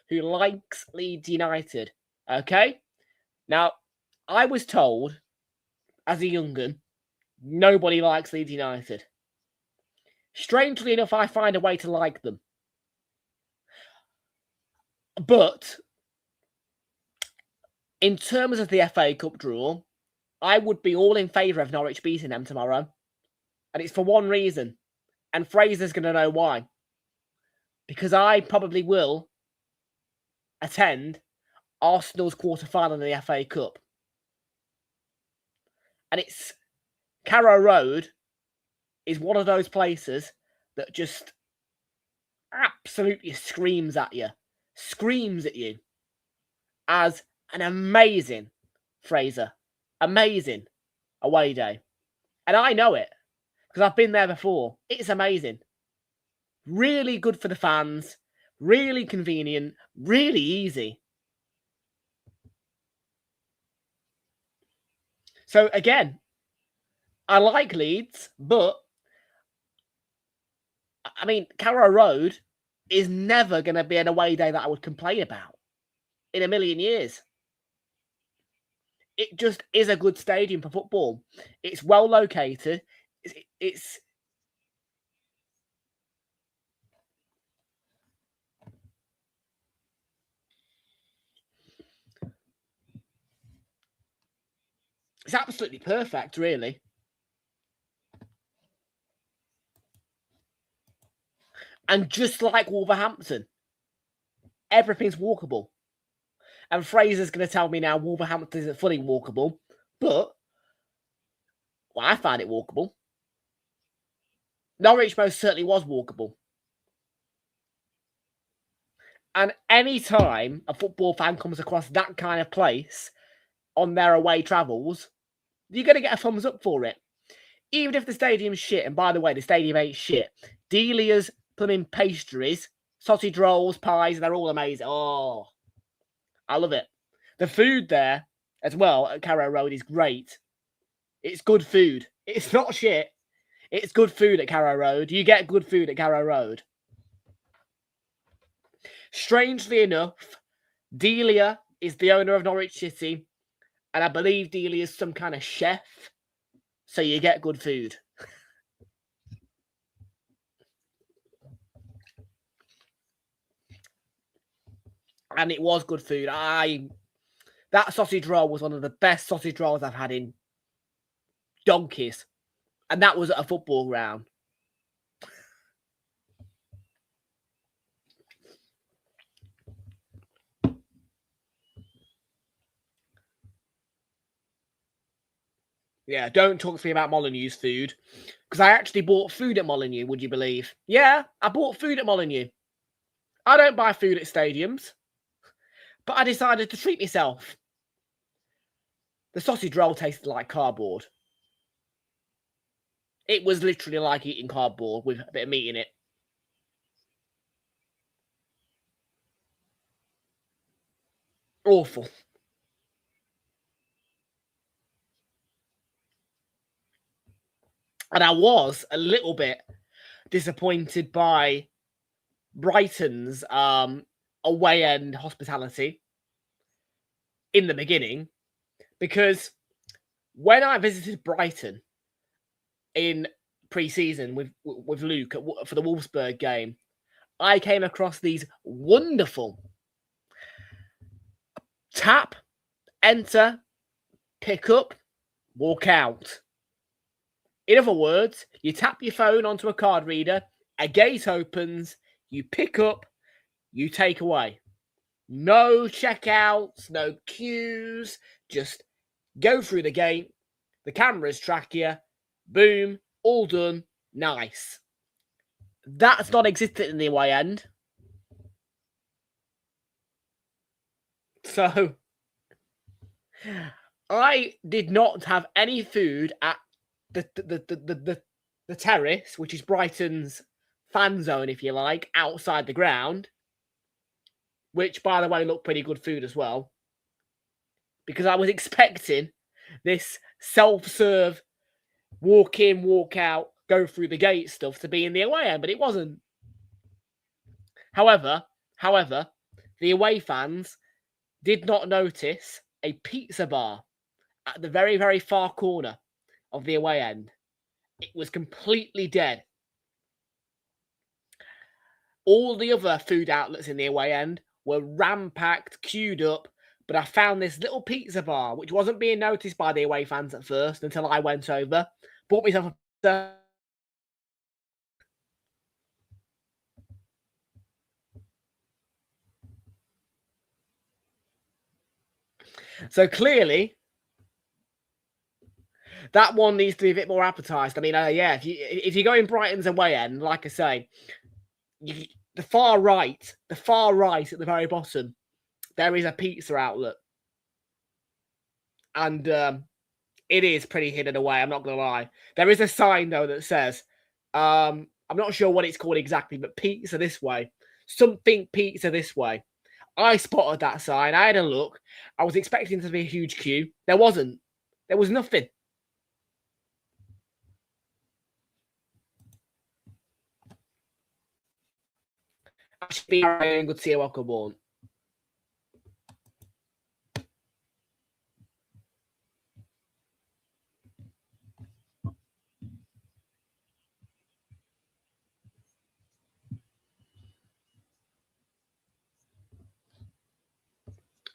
Speaker 2: who likes Leeds United, okay? Now, I was told, as a young'un, nobody likes Leeds United. Strangely enough, I find a way to like them. But in terms of the FA Cup draw, I would be all in favour of Norwich beating them tomorrow. And it's for one reason. And Fraser's going to know why. Because I probably will attend Arsenal's quarter-final in the FA Cup. And it's Carrow Road is one of those places that just absolutely screams at you as an amazing, Fraser, amazing away day. And I know it because I've been there before. It's amazing. Really good for the fans, really convenient, really easy. So again, I like Leeds, but I mean, Carrow Road is never going to be an away day that I would complain about in a million years. It just is a good stadium for football. It's well located. It's absolutely perfect, really. And just like Wolverhampton, everything's walkable. And Fraser's going to tell me now Wolverhampton isn't fully walkable, but well, I find it walkable. Norwich most certainly was walkable. And any time a football fan comes across that kind of place on their away travels, you're going to get a thumbs up for it. Even if the stadium's shit, and by the way, the stadium ain't shit. Delia's plumbing pastries, sausage rolls, pies, they're all amazing. Oh, I love it. The food there as well at Carrow Road is great. It's good food. It's not shit. It's good food at Carrow Road. You get good food at Carrow Road. Strangely enough, Delia is the owner of Norwich City, and I believe Delia is some kind of chef, so you get good food. And it was good food. That sausage roll was one of the best sausage rolls I've had in donkeys. And that was at a football ground. Yeah, don't talk to me about Molyneux's food. Because I actually bought food at Molyneux, would you believe? Yeah, I bought food at Molyneux. I don't buy food at stadiums. But I decided to treat myself. The sausage roll tasted like cardboard. It was literally like eating cardboard with a bit of meat in it. Awful. And I was a little bit disappointed by Brighton's away end hospitality in the beginning, because when I visited Brighton in pre-season with Luke for the Wolfsburg game, I came across these wonderful tap, enter, pick up, walk out. In other words, you tap your phone onto a card reader, a gate opens, you pick up, you take away. No checkouts, no queues, just go through the gate, the cameras track you, boom, all done, nice. That's not existent in the away end. So, I did not have any food at the terrace, which is Brighton's fan zone, if you like, outside the ground, which, by the way, looked pretty good food as well, because I was expecting this self-serve, walk in, walk out, go through the gate stuff to be in the away end, but it wasn't. However, the away fans did not notice a pizza bar at the very, very far corner of the away end. It was completely dead. All the other food outlets in the away end were ram-packed, queued up, but I found this little pizza bar, which wasn't being noticed by the away fans at first until I went over, bought myself a pizza. So clearly, that one needs to be a bit more advertised. I mean, yeah, if you go in Brighton's away end, like I say, the far right at the very bottom, there is a pizza outlet, and it is pretty hidden away. I'm not gonna lie. There is a sign though that says, I'm not sure what it's called exactly, but pizza this way, something pizza this way. I spotted that sign. I had a look. I was expecting there to be a huge queue. There wasn't. There was nothing. I should be good to see you. Welcome on.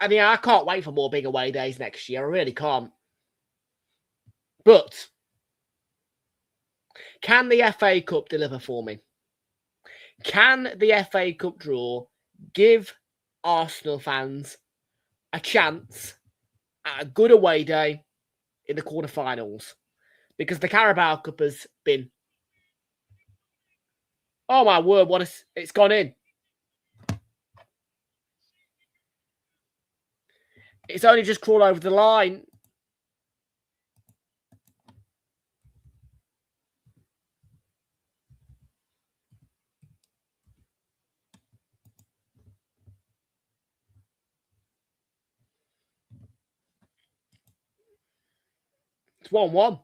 Speaker 2: I mean, I can't wait for more big away days next year. I really can't. But can the FA Cup deliver for me? Can the FA Cup draw give Arsenal fans a chance at a good away day in the quarterfinals? Because the Carabao Cup has been... Oh, my word, it's gone in. It's only just crawled over the line. It's 1-1.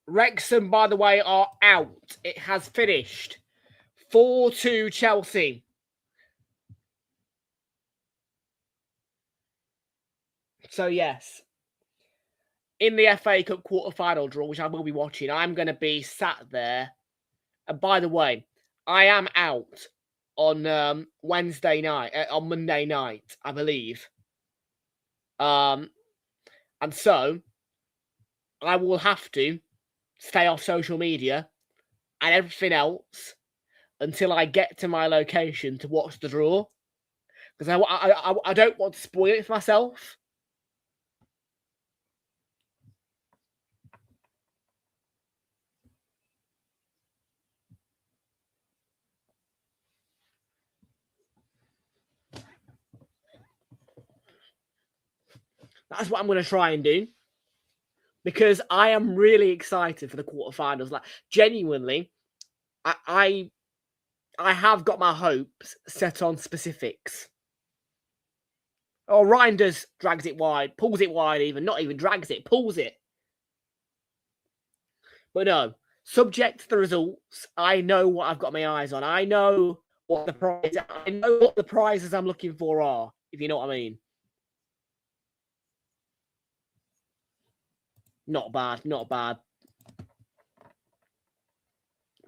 Speaker 2: Wrexham, by the way, are out. It has finished 4-2 Chelsea. So, yes, in the FA Cup quarter-final draw, which I will be watching, I'm going to be sat there. And by the way, I am out on Wednesday night, on Monday night, I believe. And so I will have to stay off social media and everything else until I get to my location to watch the draw, because I don't want to spoil it for myself. That's what I'm going to try and do, because I am really excited for the quarterfinals. Like, genuinely, I I have got my hopes set on specifics. Oh, Reinders drags it wide, pulls it wide even, not even drags it, pulls it. But no, subject to the results, I know what I've got my eyes on. I know what the prizes I'm looking for are, if you know what I mean. Not bad, not bad.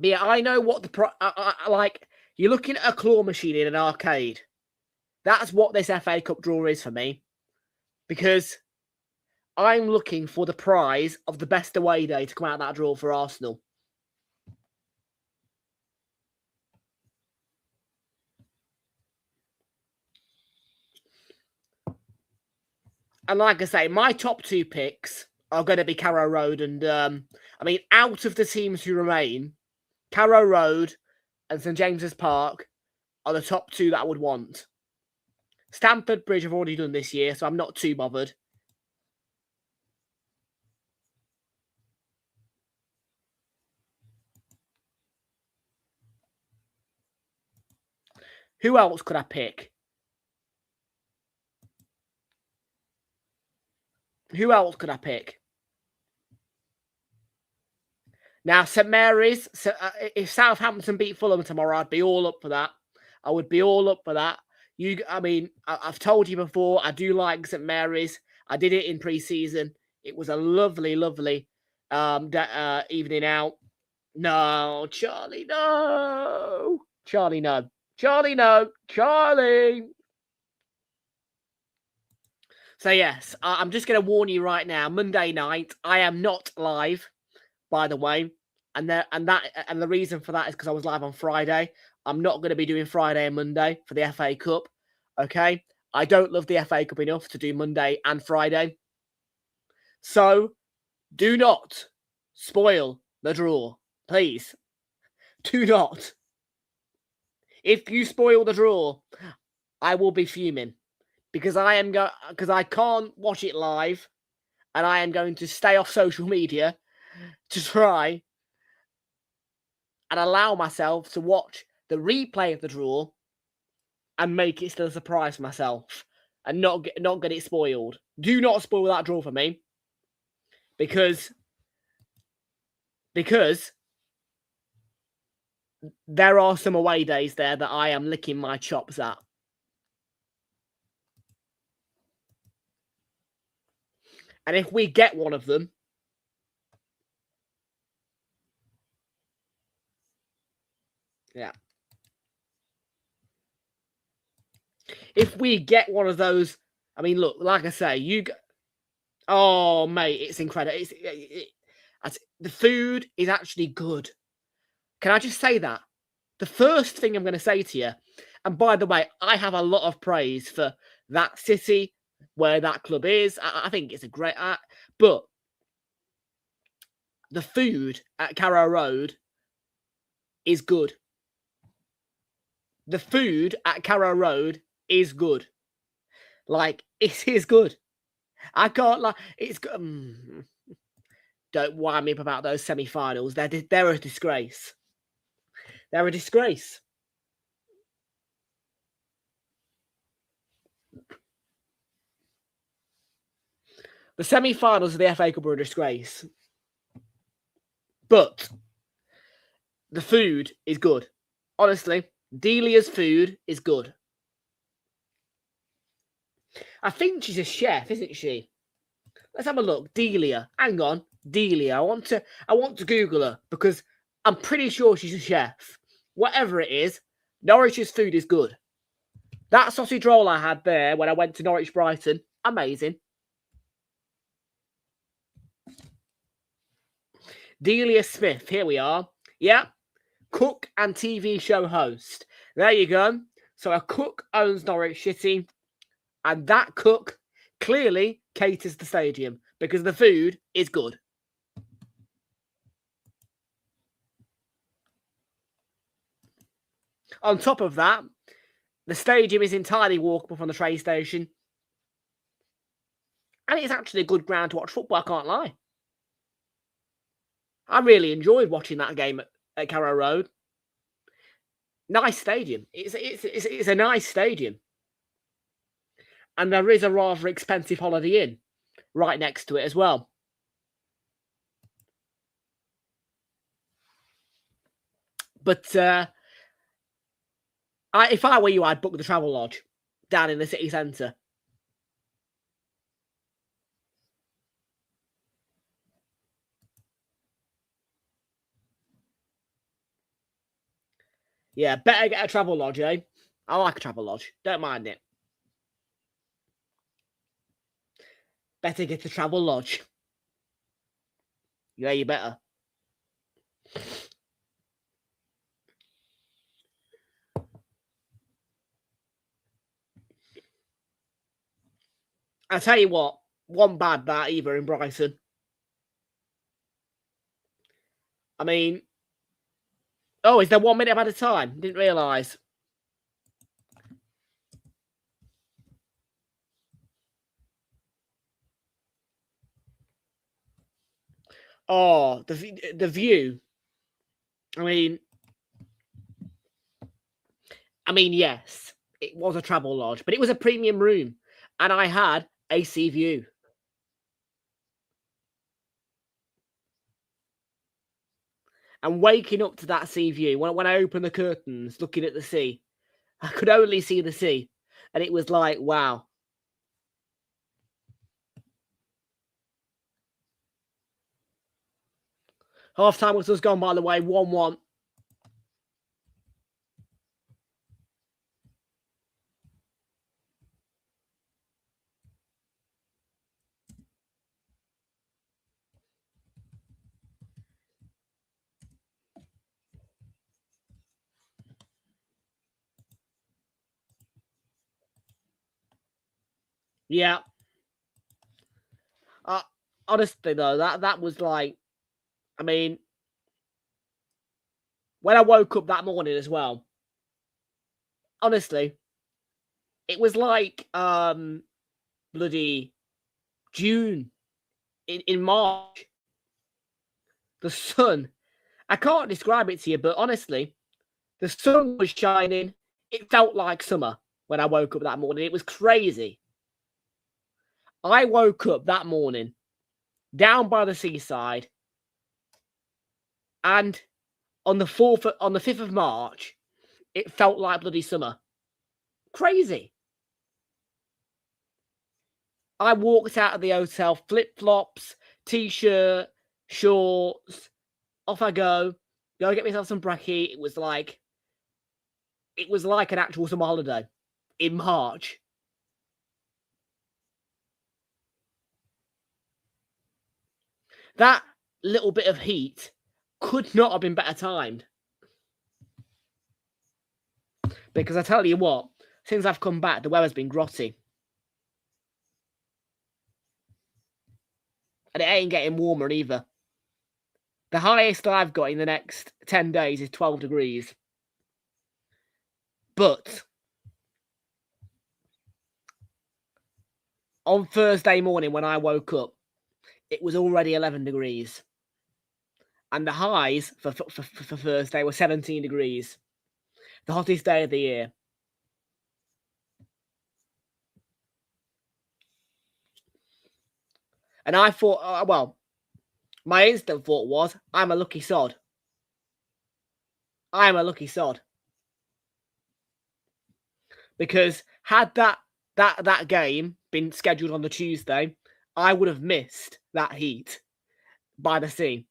Speaker 2: But yeah, I know what the like. You're looking at a claw machine in an arcade. That's what this FA Cup draw is for me, because I'm looking for the prize of the best away day to come out of that draw for Arsenal. And like I say, my top two picks are going to be Carrow Road and, I mean, out of the teams who remain, Carrow Road and St James's Park are the top two that I would want. Stamford Bridge I've already done this year, so I'm not too bothered. Who else could I pick? Who else could I pick? Now, St Mary's, if Southampton beat Fulham tomorrow, I'd be all up for that. I would be all up for that. I mean, I've told you before, I do like St Mary's. I did it in pre-season. It was a lovely, lovely evening out. No, Charlie, no. Charlie, no. Charlie, no. Charlie. So, yes, I'm just going to warn you right now. Monday night, I am not live, by the way. And the reason for that is because I was live on Friday. I'm not going to be doing Friday and Monday for the FA Cup. Okay? I don't love the FA Cup enough to do Monday and Friday. So, do not spoil the draw. Please. Do not. If you spoil the draw, I will be fuming. Because I can't watch it live. And I am going to stay off social media to try and allow myself to watch the replay of the draw and make it still a surprise for myself and not get it spoiled. Do not spoil that draw for me, because there are some away days there that I am licking my chops at. And if we get one of them, yeah. If we get one of those, I mean, look, like I say, oh, mate, it's incredible. The food is actually good. Can I just say that? The first thing I'm going to say to you, and by the way, I have a lot of praise for that city where that club is. I think it's a great, but the food at Carrow Road is good. The food at Carrow Road is good. Like, it is good. I can't lie. It's good. Don't wind me up about those semi-finals. They're a disgrace. They're a disgrace. The semi-finals of the FA Cup are a disgrace. But the food is good. Honestly, Delia's food is good. I think she's a chef, isn't she? Let's have a look. Delia. Hang on. Delia. I want to Google her because I'm pretty sure she's a chef. Whatever it is, Norwich's food is good. That sausage roll I had there when I went to Norwich Brighton, amazing. Delia Smith, here we are. Yeah. Cook and TV show host. There you go. So a cook owns Norwich City, and that cook clearly caters the stadium because the food is good. On top of that, the stadium is entirely walkable from the train station. And it's actually a good ground to watch football, I can't lie. I really enjoyed watching that game at Carrow Road. Nice stadium. It's a nice stadium. And there is a rather expensive Holiday Inn right next to it as well. But if I were you, I'd book the Travel Lodge down in the city centre. Yeah, better get a Travel Lodge, eh? I like a Travel Lodge. Don't mind it. Better get a Travel Lodge. Yeah, you better. I tell you what, one bad that either in Brighton. I mean, oh, is there 1 minute at a time? Didn't realise. Oh, the view. I mean, yes, it was a Travel Lodge, but it was a premium room, and I had a sea view. And waking up to that sea view, when I opened the curtains, looking at the sea, I could only see the sea, and it was like, wow. Half time was just gone, by the way, 1-1. Yeah. Honestly, though, that was like, I mean, when I woke up that morning as well, honestly, it was like bloody June in March. The sun, I can't describe it to you, but honestly, the sun was shining. It felt like summer when I woke up that morning. It was crazy. I woke up that morning down by the seaside, and on the 5th of March, it felt like bloody summer. Crazy. I walked out of the hotel, flip-flops, t-shirt, shorts, off I go get myself some brekkie. It was like an actual summer holiday in March. That little bit of heat could not have been better timed. Because I tell you what, since I've come back, the weather's been grotty. And it ain't getting warmer either. The highest I've got in the next 10 days is 12 degrees. But on Thursday morning when I woke up, it was already 11 degrees. And the highs for Thursday were 17 degrees. The hottest day of the year. And I thought, well, my instant thought was, I'm a lucky sod. I'm a lucky sod. Because had that game been scheduled on the Tuesday, I would have missed that heat by the sea.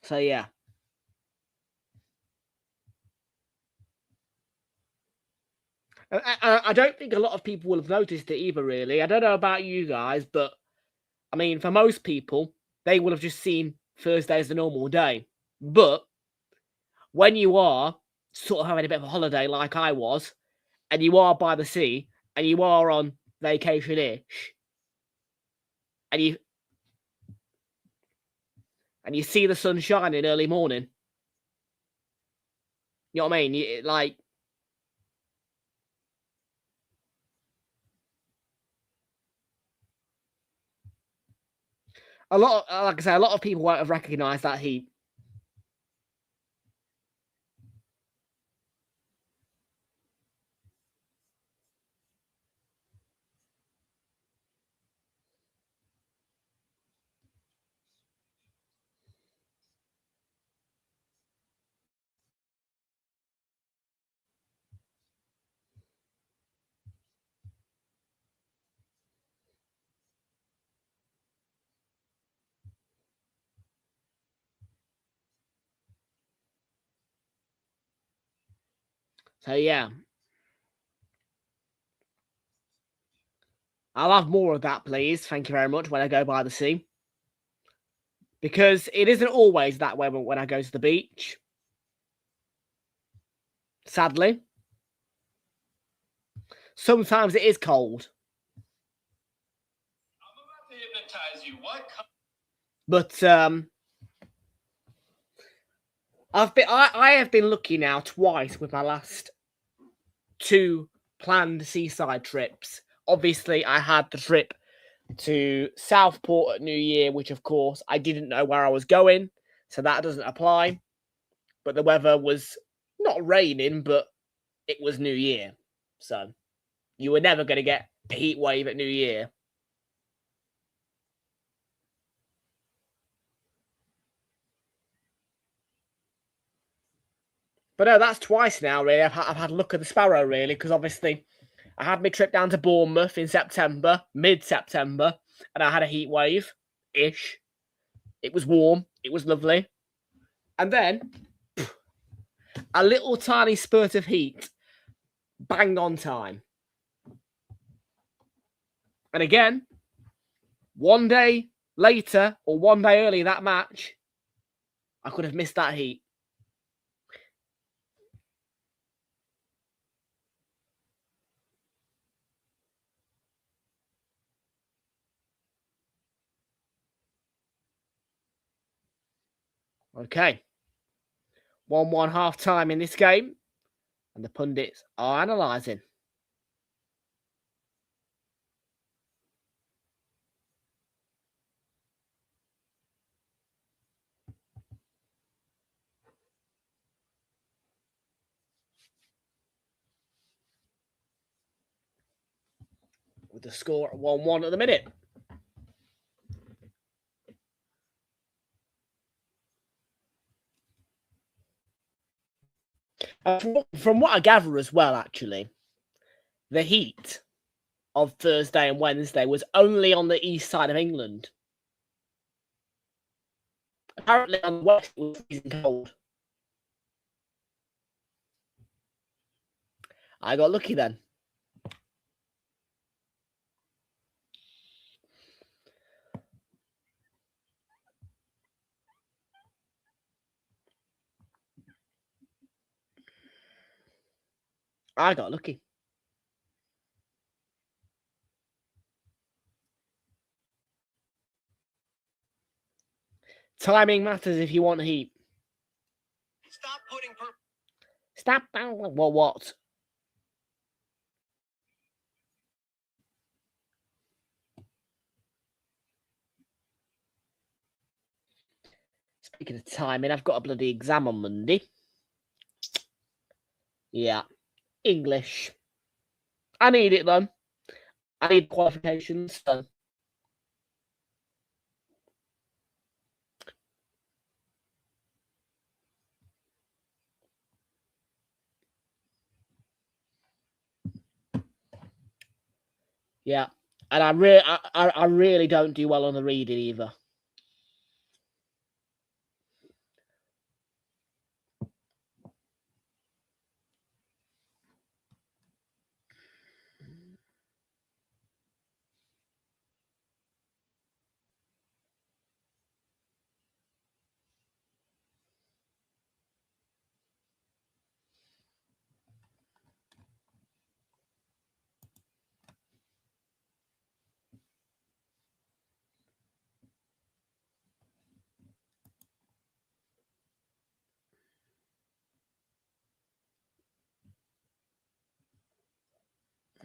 Speaker 2: So yeah. I don't think a lot of people will have noticed it either, really. I don't know about you guys, but I mean, for most people, they will have just seen Thursday as a normal day. But when you are sort of having a bit of a holiday like I was, and you are by the sea, and you are on vacation-ish, and you see the sun shining early morning. You know what I mean? Like, like I say, a lot of people won't have recognised that heat. So yeah, I'll have more of that, please. Thank you very much. When I go by the sea, because it isn't always that way when I go to the beach. Sadly, sometimes it is cold.
Speaker 1: I'm about to hypnotize you. What?
Speaker 2: But I have been lucky now twice with my last 2 planned seaside trips. Obviously, I had the trip to Southport at New Year, which of course I didn't know where I was going, so that doesn't apply. But the weather was not raining, but it was New Year, so you were never going to get a heat wave at New Year. But no, that's twice now, really. I've had a look at the Sparrow, really, because obviously I had my trip down to Bournemouth in September, mid-September, and I had a heat wave-ish. It was warm. It was lovely. And then a little tiny spurt of heat, bang on time. And again, one day later or one day early that match, I could have missed that heat. Okay. 1-1 half time in this game, and the pundits are analysing. With the score at 1-1 at the minute. From what I gather as well, actually, the heat of Thursday and Wednesday was only on the east side of England. Apparently on the west it was freezing cold. I got lucky then. I got lucky. Timing matters if you want heat.
Speaker 1: Stop putting
Speaker 2: Stop. Well, what? Speaking of timing, I've got a bloody exam on Monday. Yeah. English. I need it, though. I need qualifications, so. Yeah. And I really don't do well on the reading either.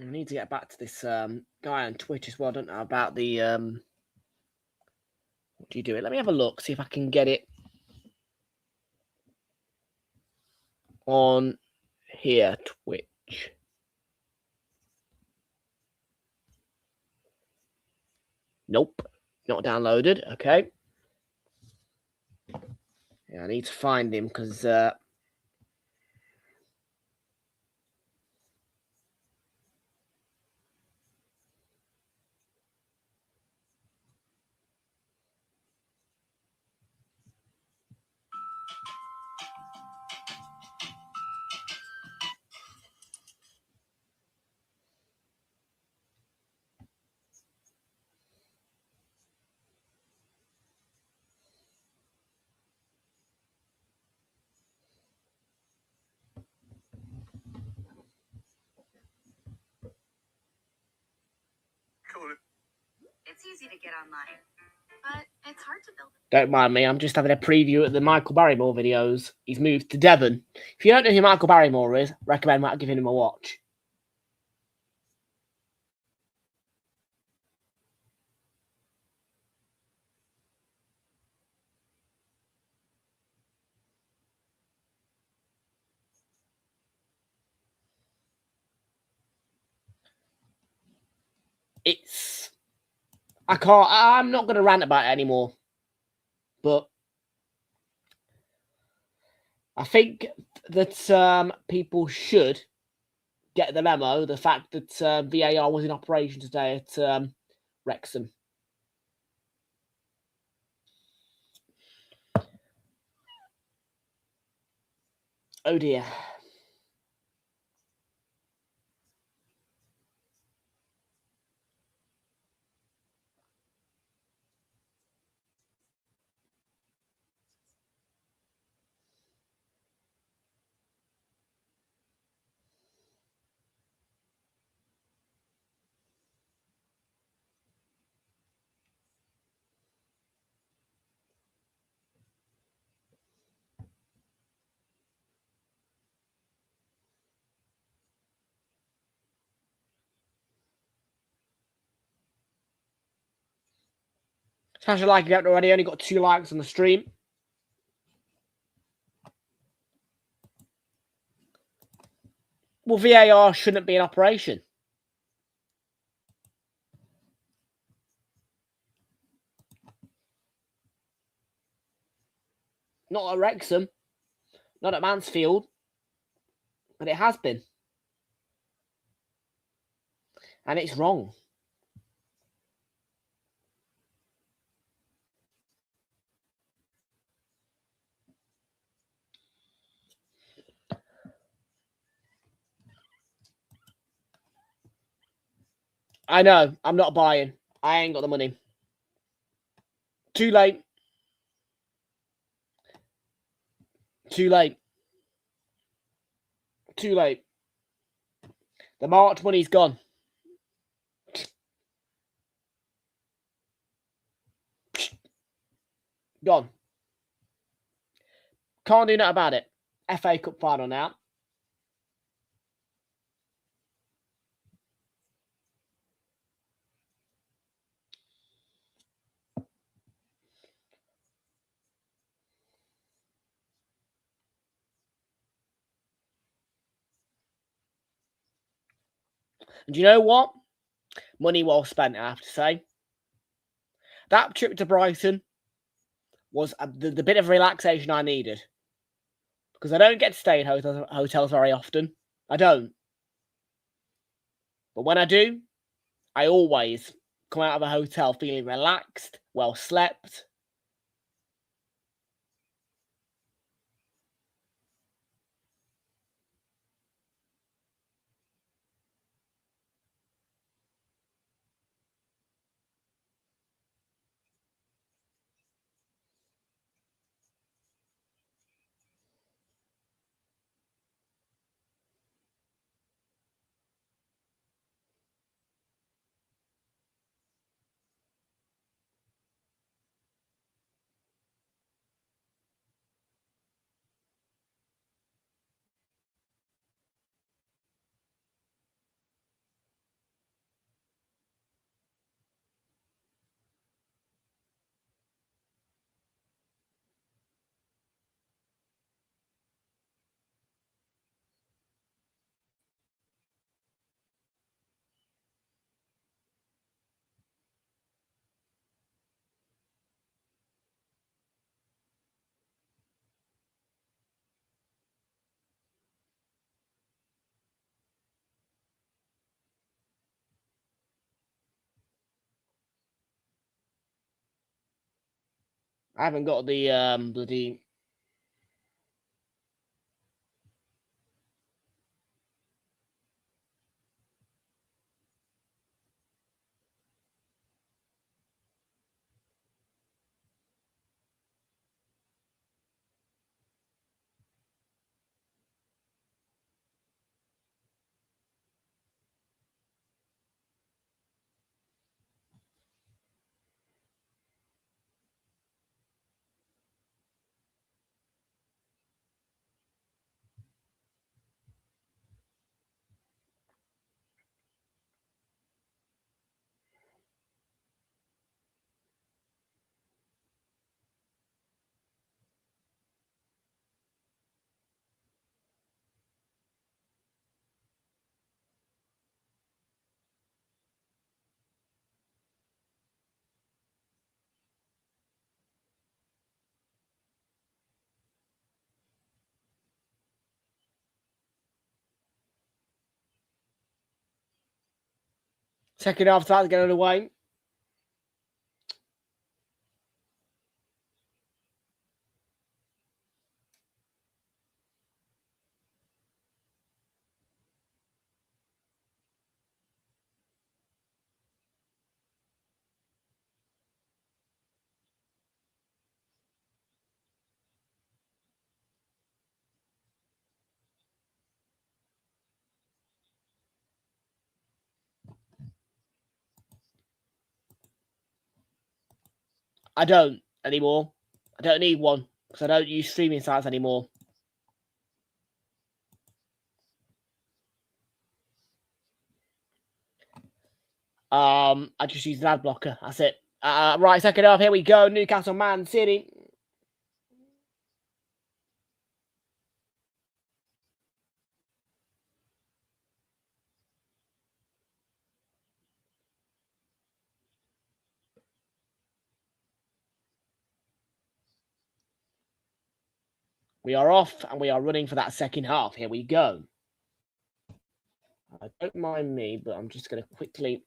Speaker 2: I need to get back to this guy on Twitch as well, don't know, about the what do you do it? Let me have a look, see if I can get it on here, Twitch. Nope, not downloaded. Okay. Yeah, I need to find him because
Speaker 3: It's easy to get online, but it's hard to build.
Speaker 2: Don't mind me, I'm just having a preview at the Michael Barrymore videos. He's moved to Devon. If you don't know who Michael Barrymore is, recommend giving him a watch. I'm not going to rant about it anymore. But I think that people should get the memo, the fact that VAR was in operation today at Wrexham. Oh dear. Smash a like if you haven't already. Only got 2 likes on the stream. Well, VAR shouldn't be in operation. Not at Wrexham. Not at Mansfield. But it has been. And it's wrong. I know. I'm not buying. I ain't got the money. Too late. Too late. Too late. The March money's gone. Gone. Can't do nothing about it. FA Cup final now. And do you know what? Money well spent, I have to say. That trip to Brighton was the bit of relaxation I needed. Because I don't get to stay in hotels very often. I don't. But when I do, I always come out of a hotel feeling relaxed, well slept. I haven't got the bloody. Second half starts getting underway. I don't anymore. I don't need one because I don't use streaming sites anymore. I just use an ad blocker. That's it. Right, second half. Here we go. Newcastle, Man City. We are off and we are running for that second half. Here we go. Don't mind me, but I'm just going to quickly.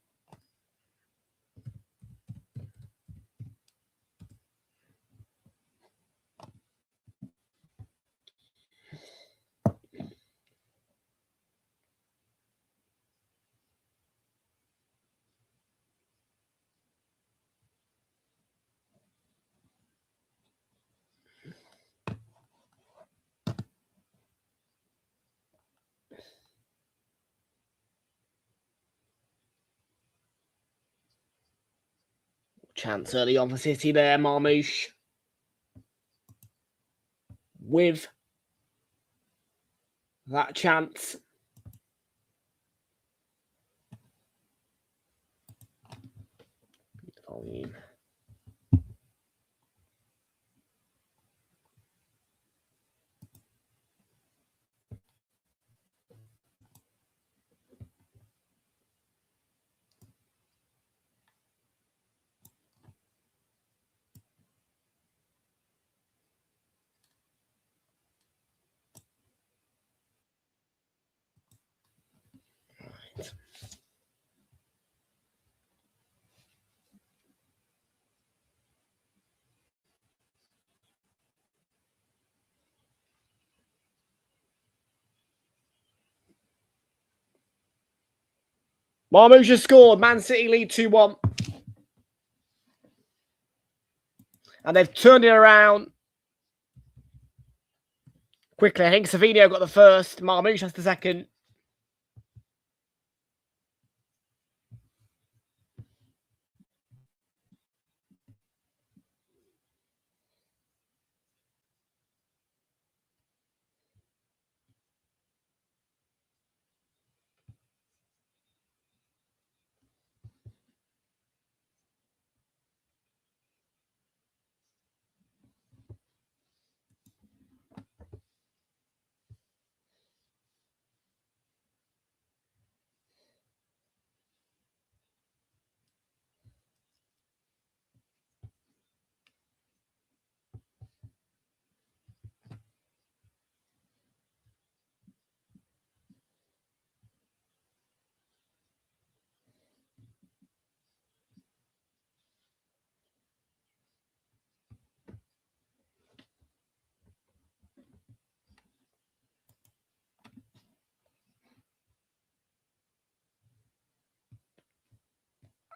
Speaker 2: Chance early on for City there, Marmouche. With that chance. Volume. Right. Marmouche has scored. Man City lead 2-1. And they've turned it around quickly. I think Savinho got the first. Marmouche has the second.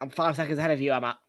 Speaker 2: I'm 5 seconds ahead of you, Emma.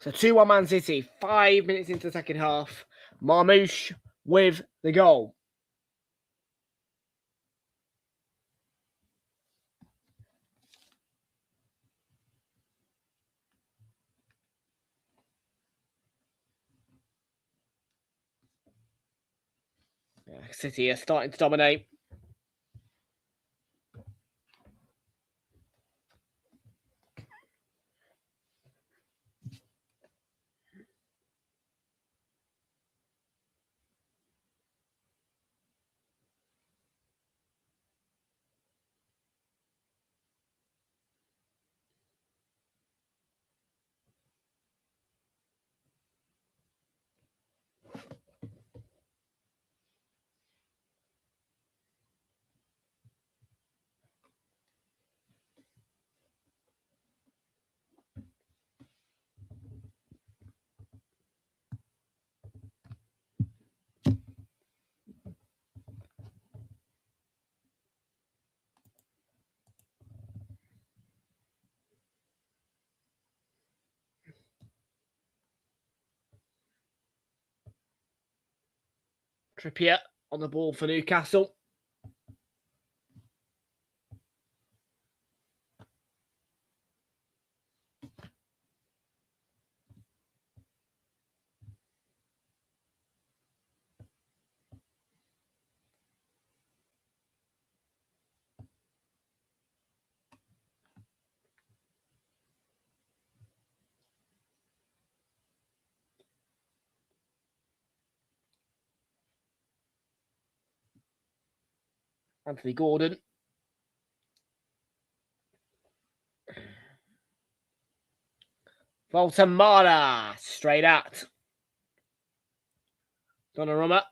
Speaker 2: So 2-1 Man City, 5 minutes into the second half. Marmouche with the goal. City are starting to dominate. Trippier on the ball for Newcastle. Anthony Gordon. Voltamara straight at Donnarumma.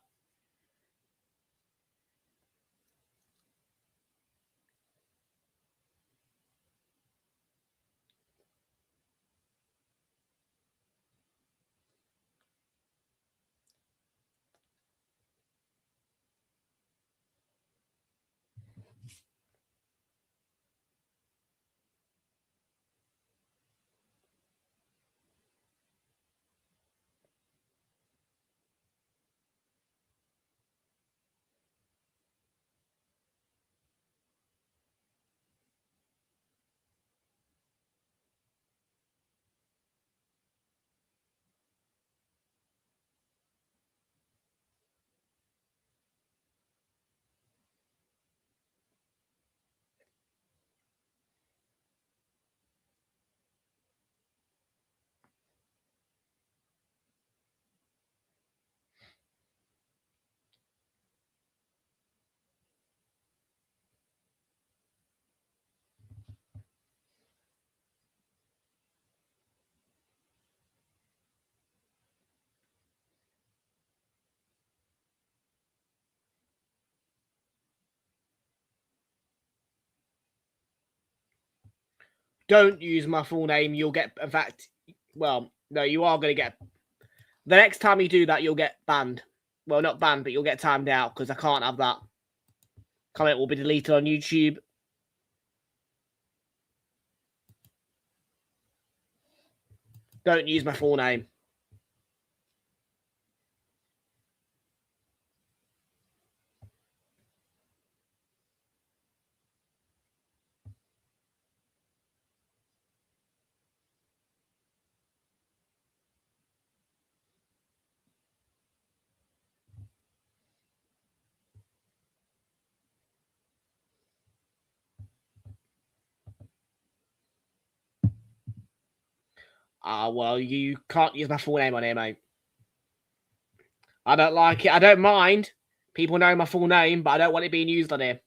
Speaker 2: Don't use my full name. You'll get, in fact, well, no, you are going to get, the next time you do that, you'll get banned. Well, not banned, but you'll get timed out because I can't have that. Comment will be deleted on YouTube. Don't use my full name. Well, you can't use my full name on here, mate. I don't like it. I don't mind. People know my full name, but I don't want it being used on here.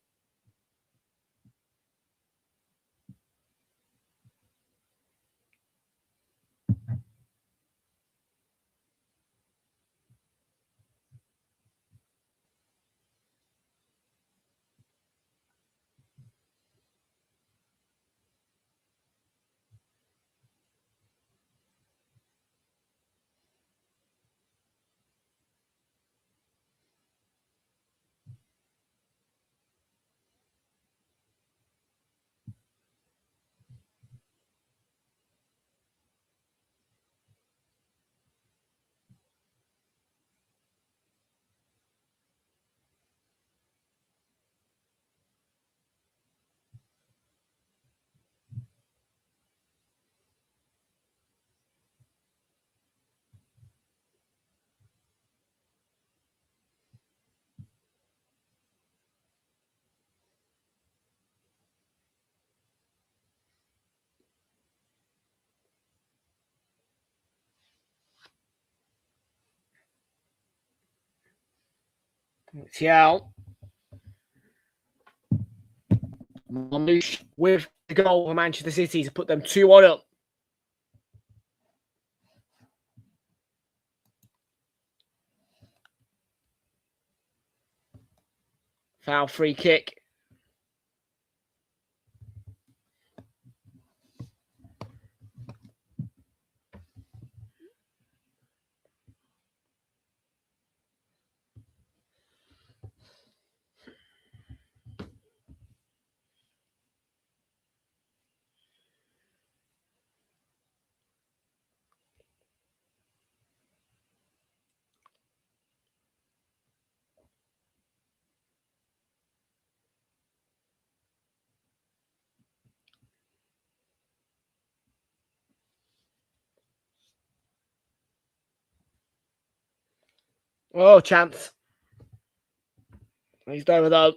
Speaker 2: Martial. Marmouche with the goal for Manchester City to put them 2-1 up. Foul free kick. Oh, chance. He's over though.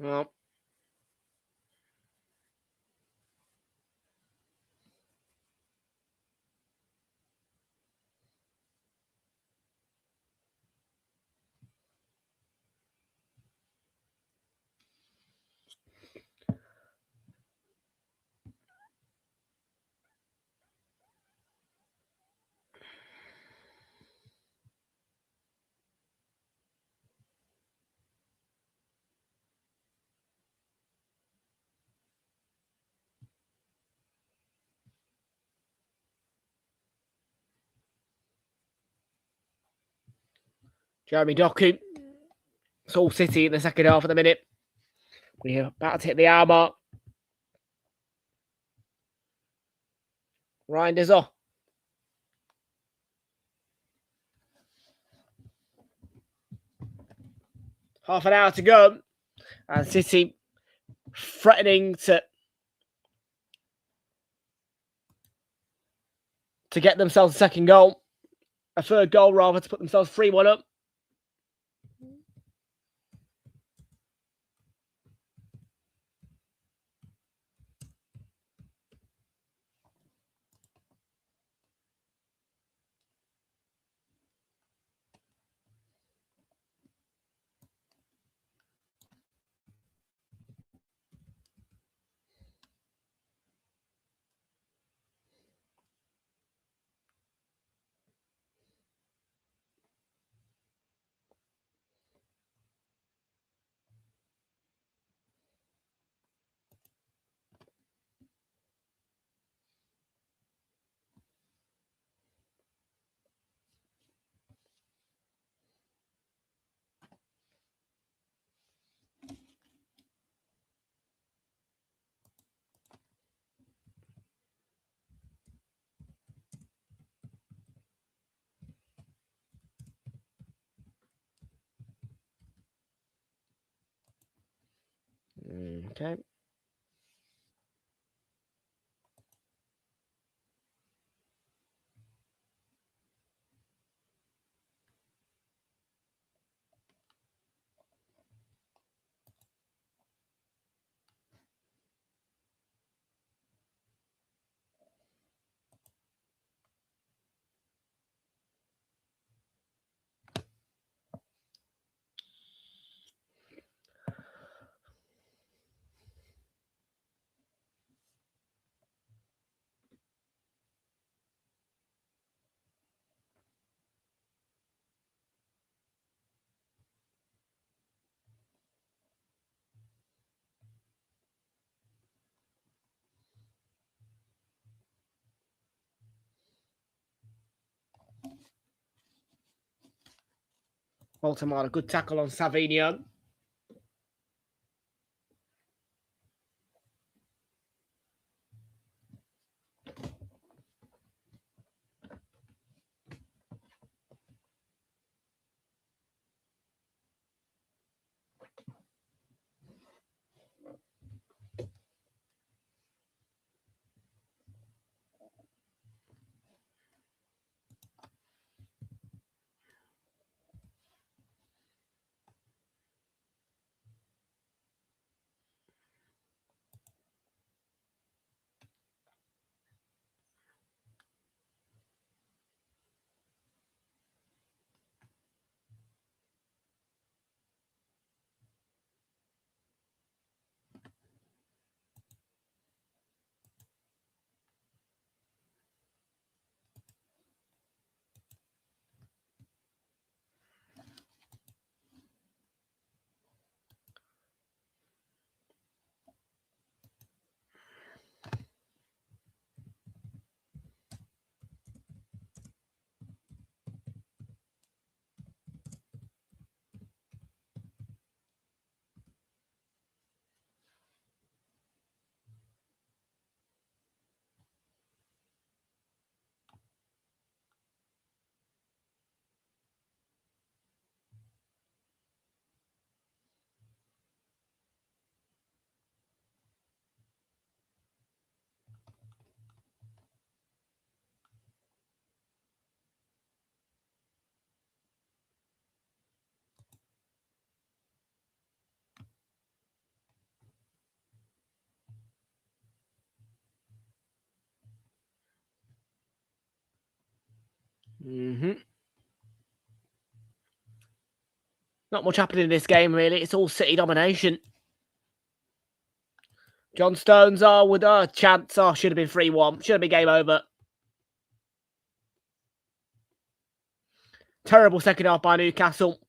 Speaker 2: Well, Jeremy Doku. It's all City in the second half of the minute. We're about to hit the hour mark. Ryan Dizzo. Half an hour to go. And City threatening to get themselves a second goal. A third goal, rather, to put themselves 3-1 up. Okay. Baltimore, a good tackle on Savinio. Not much happening in this game, really. It's all City domination. John Stones with a chance. Should have been 3-1. Should have been game over. Terrible second half by Newcastle.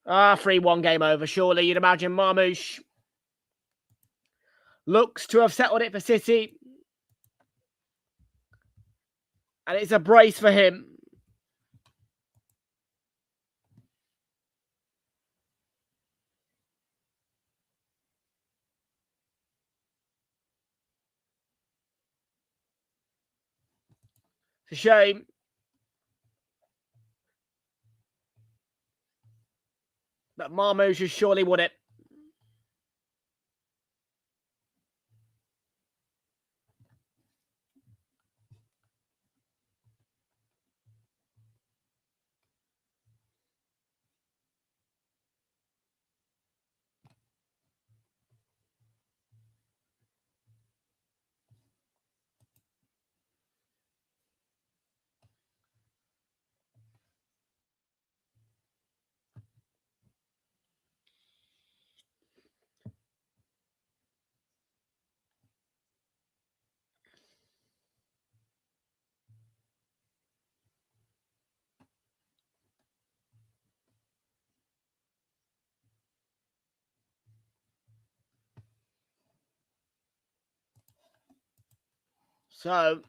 Speaker 2: Ah, 3-1 game over. Surely you'd imagine Marmouche looks to have settled it for City. And it's a brace for him. It's a shame. But Marmouche has surely won it. So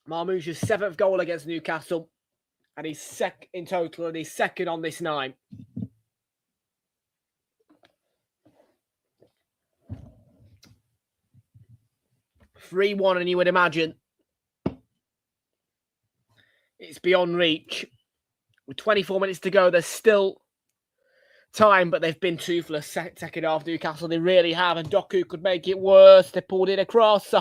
Speaker 2: Marmouche's 7th goal against Newcastle. And he's in total, and he's second on this 9. (3-1), and you would imagine it's beyond reach. With 24 minutes to go, there's still time, but they've been toothless second half, Newcastle. They really have, and Doku could make it worse. They pulled it across.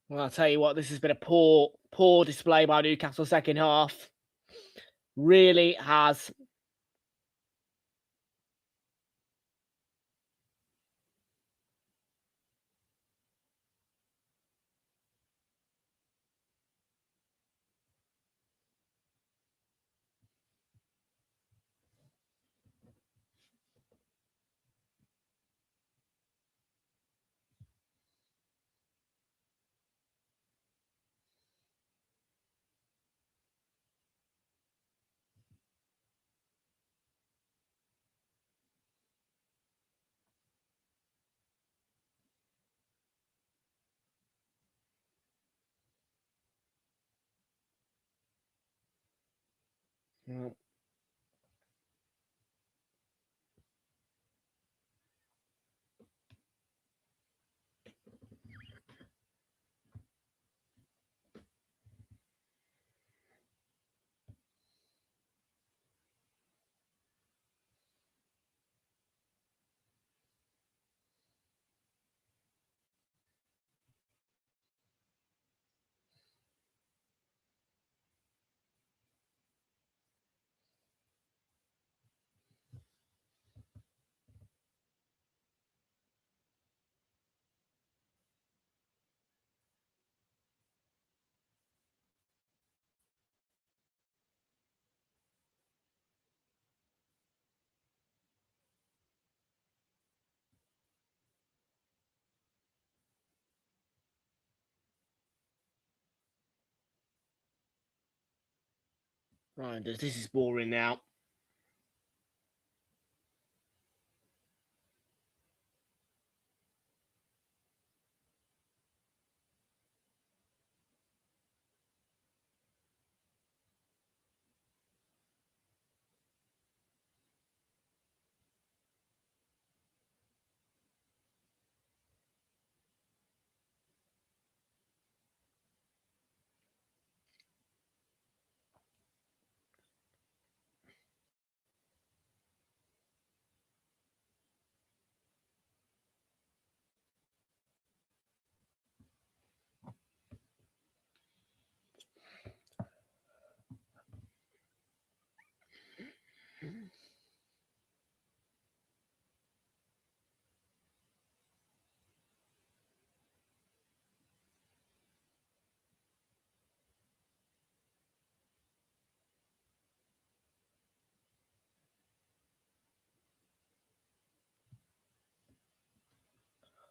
Speaker 2: Well, I'll tell you what, this has been a poor display by Newcastle second half. Really has. Yeah. Right, this is boring now.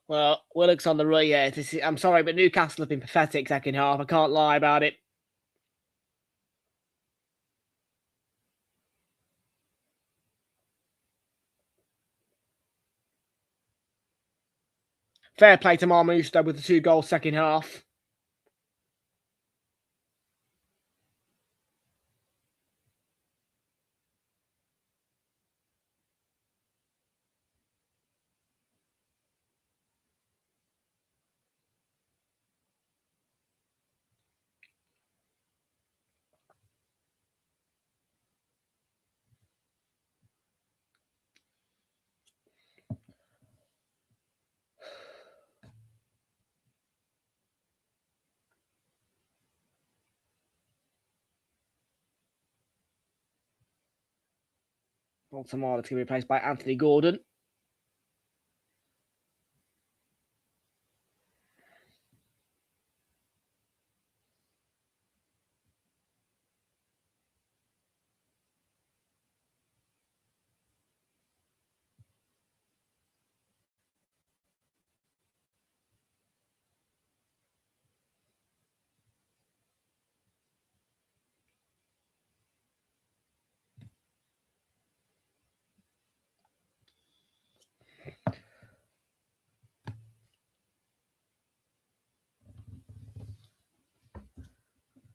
Speaker 2: Well, Willock's on the right. Yeah, I'm sorry, but Newcastle have been pathetic second half. I can't lie about it. Fair play to Marmouche, though, with the 2 goals second half. Baltimore is going to be replaced by Anthony Gordon.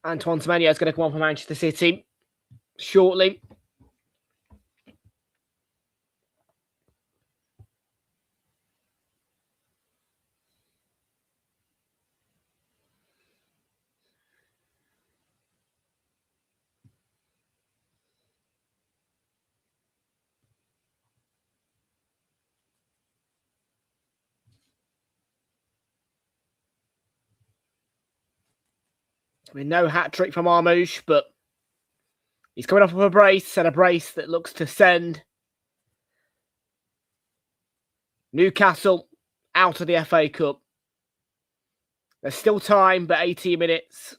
Speaker 2: Antoine Semenyo is going to come on for Manchester City shortly. I mean, no hat trick from Marmouche, but he's coming off of a brace, and a brace that looks to send Newcastle out of the FA Cup. There's still time, but 80 minutes.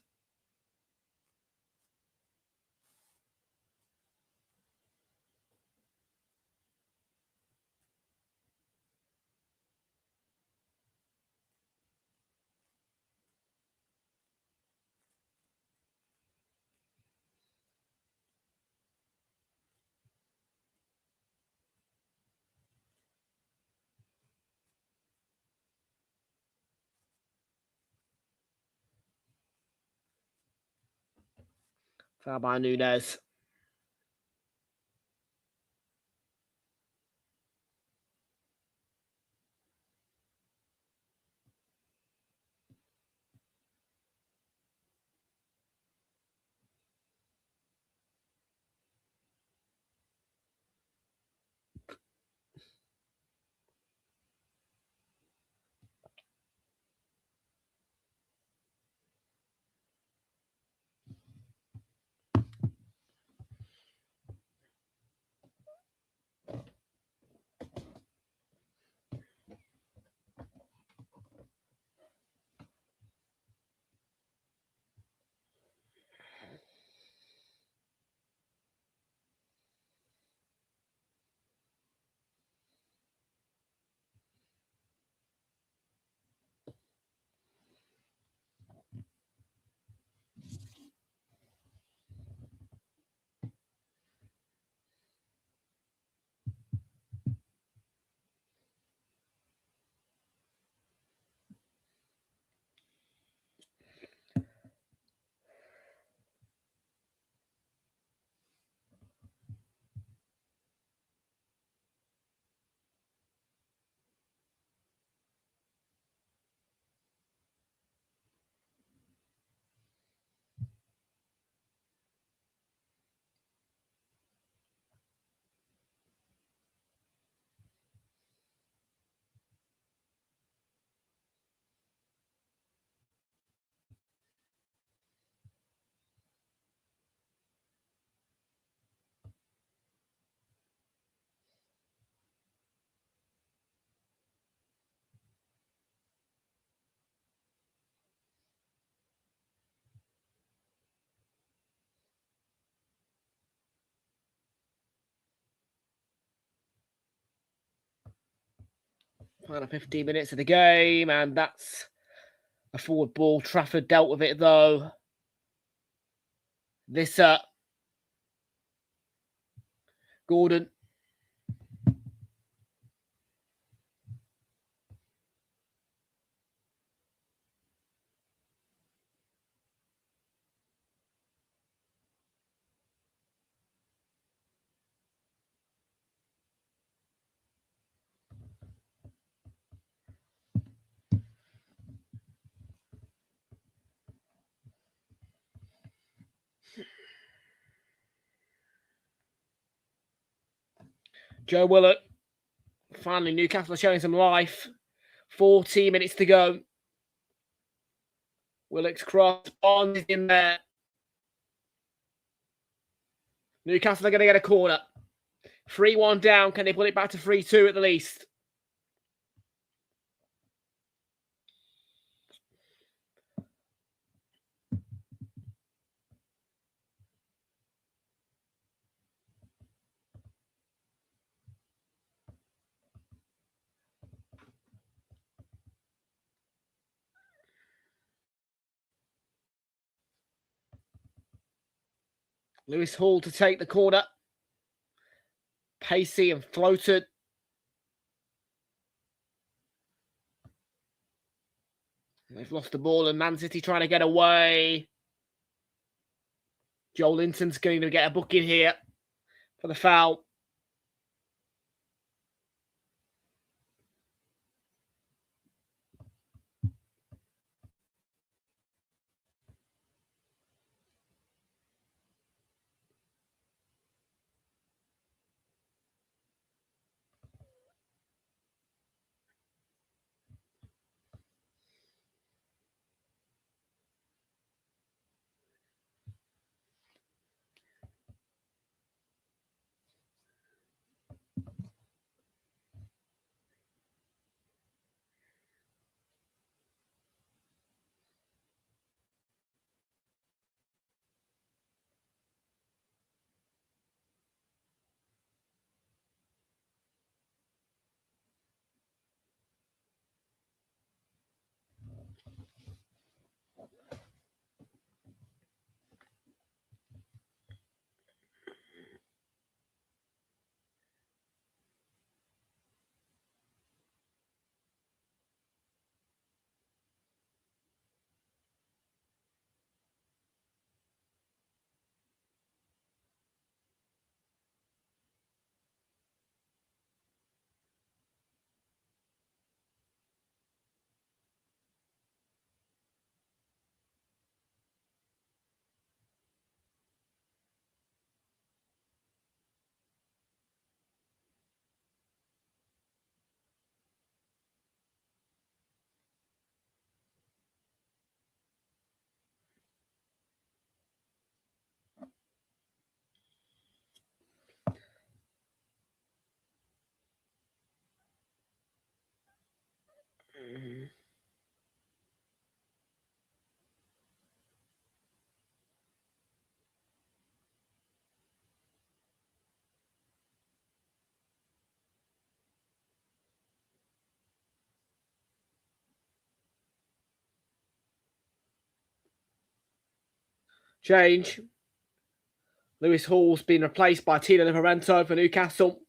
Speaker 2: Foul by Nunez. Final 15 minutes of the game, and that's a forward ball. Trafford dealt with it though. This Gordon. Joe Willock. Finally, Newcastle are showing some life. 14 minutes to go. Willock's cross. Bond is in there. Newcastle are going to get a corner. 3-1 down. Can they pull it back to 3-2 at the least? Lewis Hall to take the corner. Pacey and floated. They've lost the ball and Man City trying to get away. Joel Linton's going to get a booking here for the foul. Change. Lewis Hall's been replaced by Tino Liverento for Newcastle.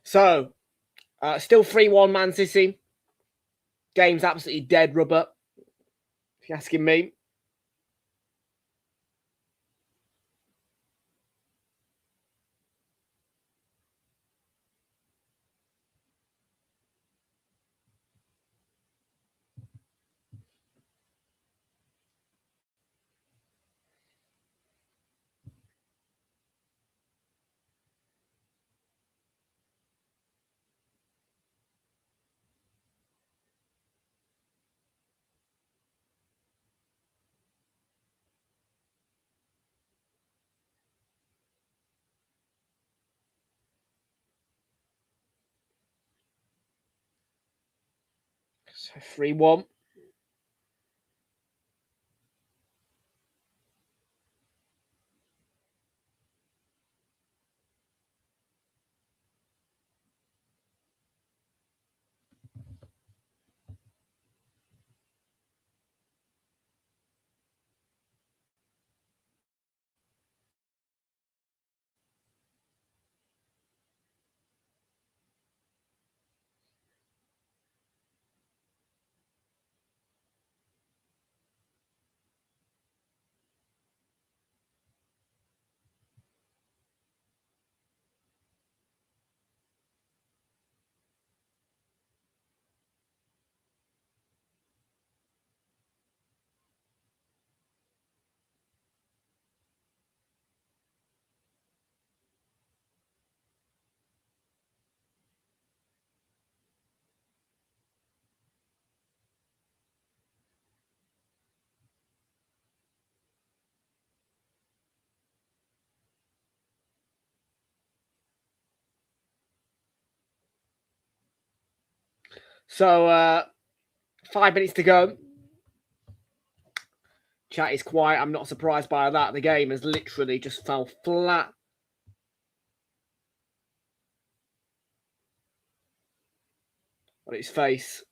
Speaker 2: So, still 3-1 Man City. Game's absolutely dead rubber, if you're asking me. So 3-1. So 5 minutes to go. Chat is quiet. I'm not surprised by that. The game has literally just fell flat on its face.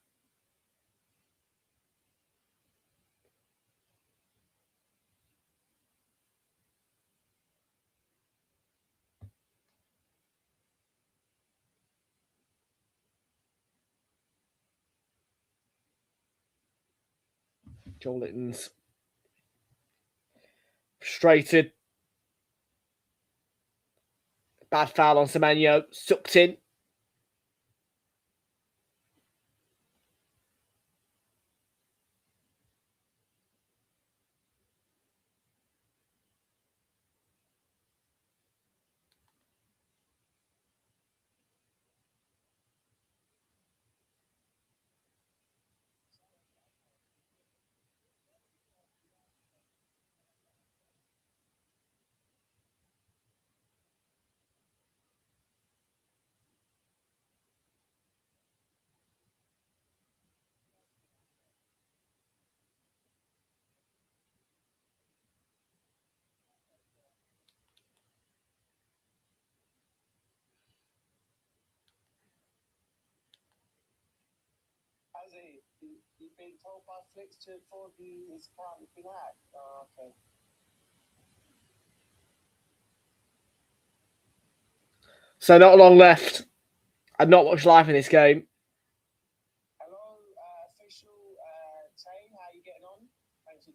Speaker 2: Joel Litton's frustrated. Bad foul on Semenyo. Sucked in.
Speaker 4: You've been told by fixture for his card has been hacked. Oh, okay.
Speaker 2: So not long left, and not much life in this game.
Speaker 4: Hello, official team. How are you getting on? Thanks for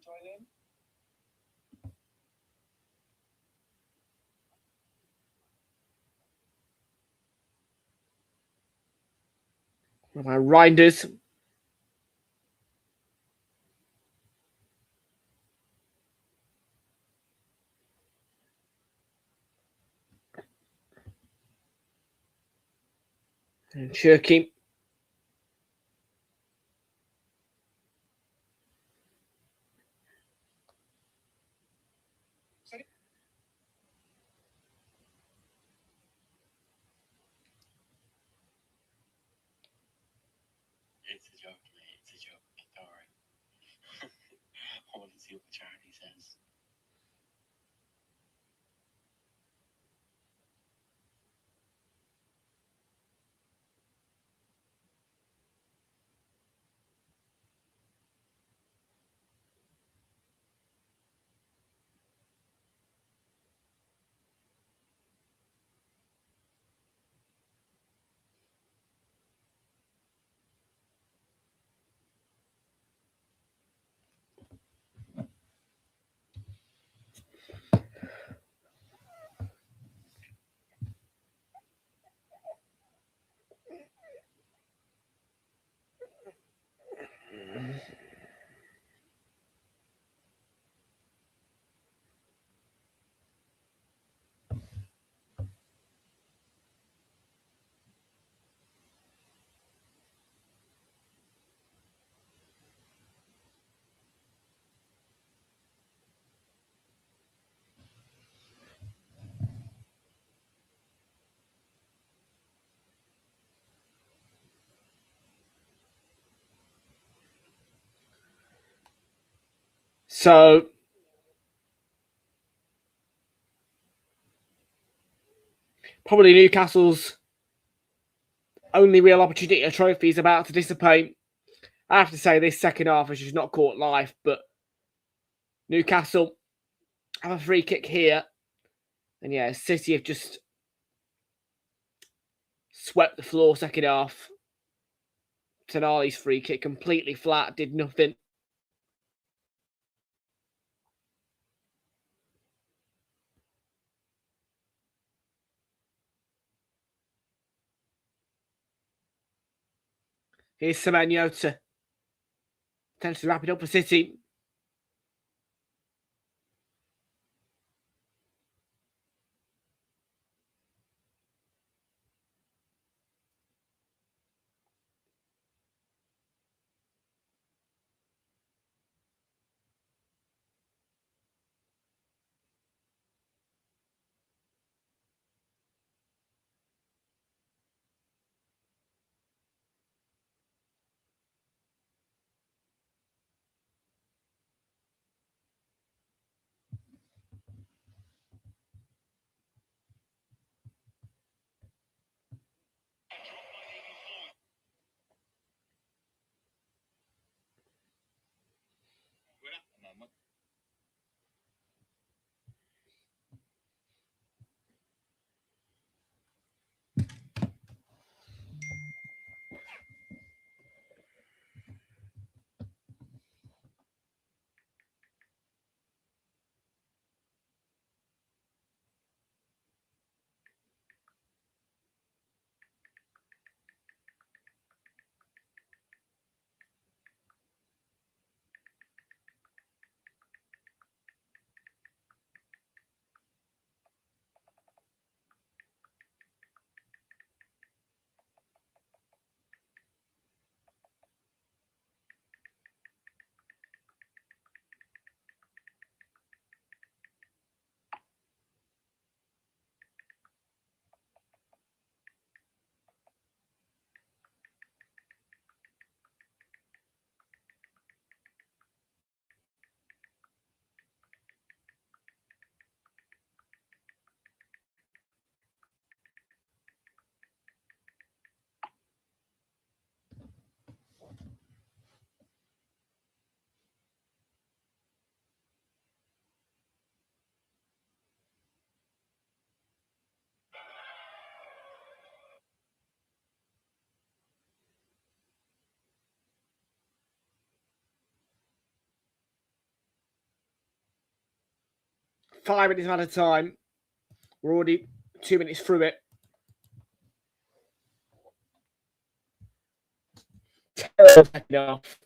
Speaker 4: joining.
Speaker 2: My Reinders. And Cherky.
Speaker 5: It's a joke, mate. It's a joke. Don't worry. I want to see what the charity says.
Speaker 2: So probably Newcastle's only real opportunity at trophy is about to dissipate. I have to say this second half has just not caught life, but Newcastle have a free kick here. And yeah, City have just swept the floor second half. Tonali's free kick completely flat, did nothing. Here's Semenyo to potentially wrap it up for City. 5 minutes out of time. We're already 2 minutes through it. Second half.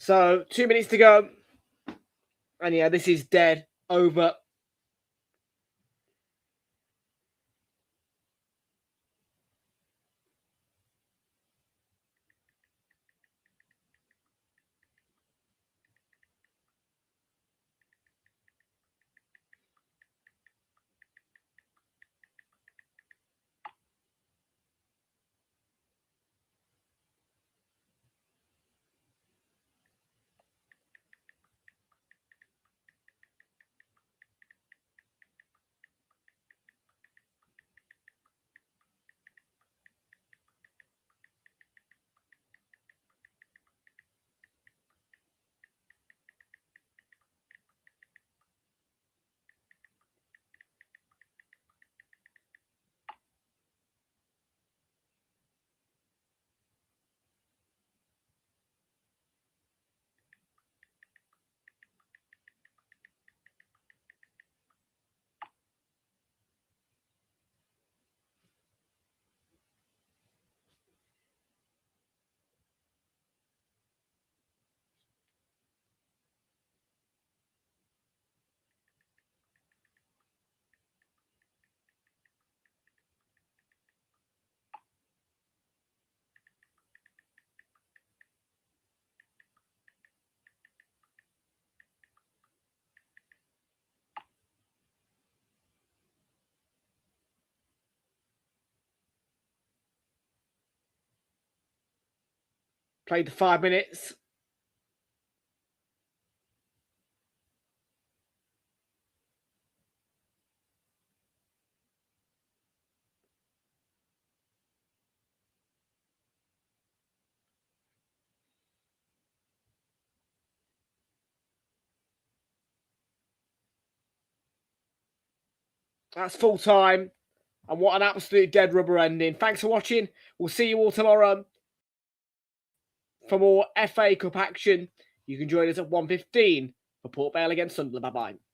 Speaker 2: So 2 minutes to go. And yeah, this is dead. Over. Played the 5 minutes. That's full time. And what an absolute dead rubber ending. Thanks for watching. We'll see you all tomorrow for more FA Cup action. You can join us at 1:15 for Port Vale against Sunderland. Bye-bye.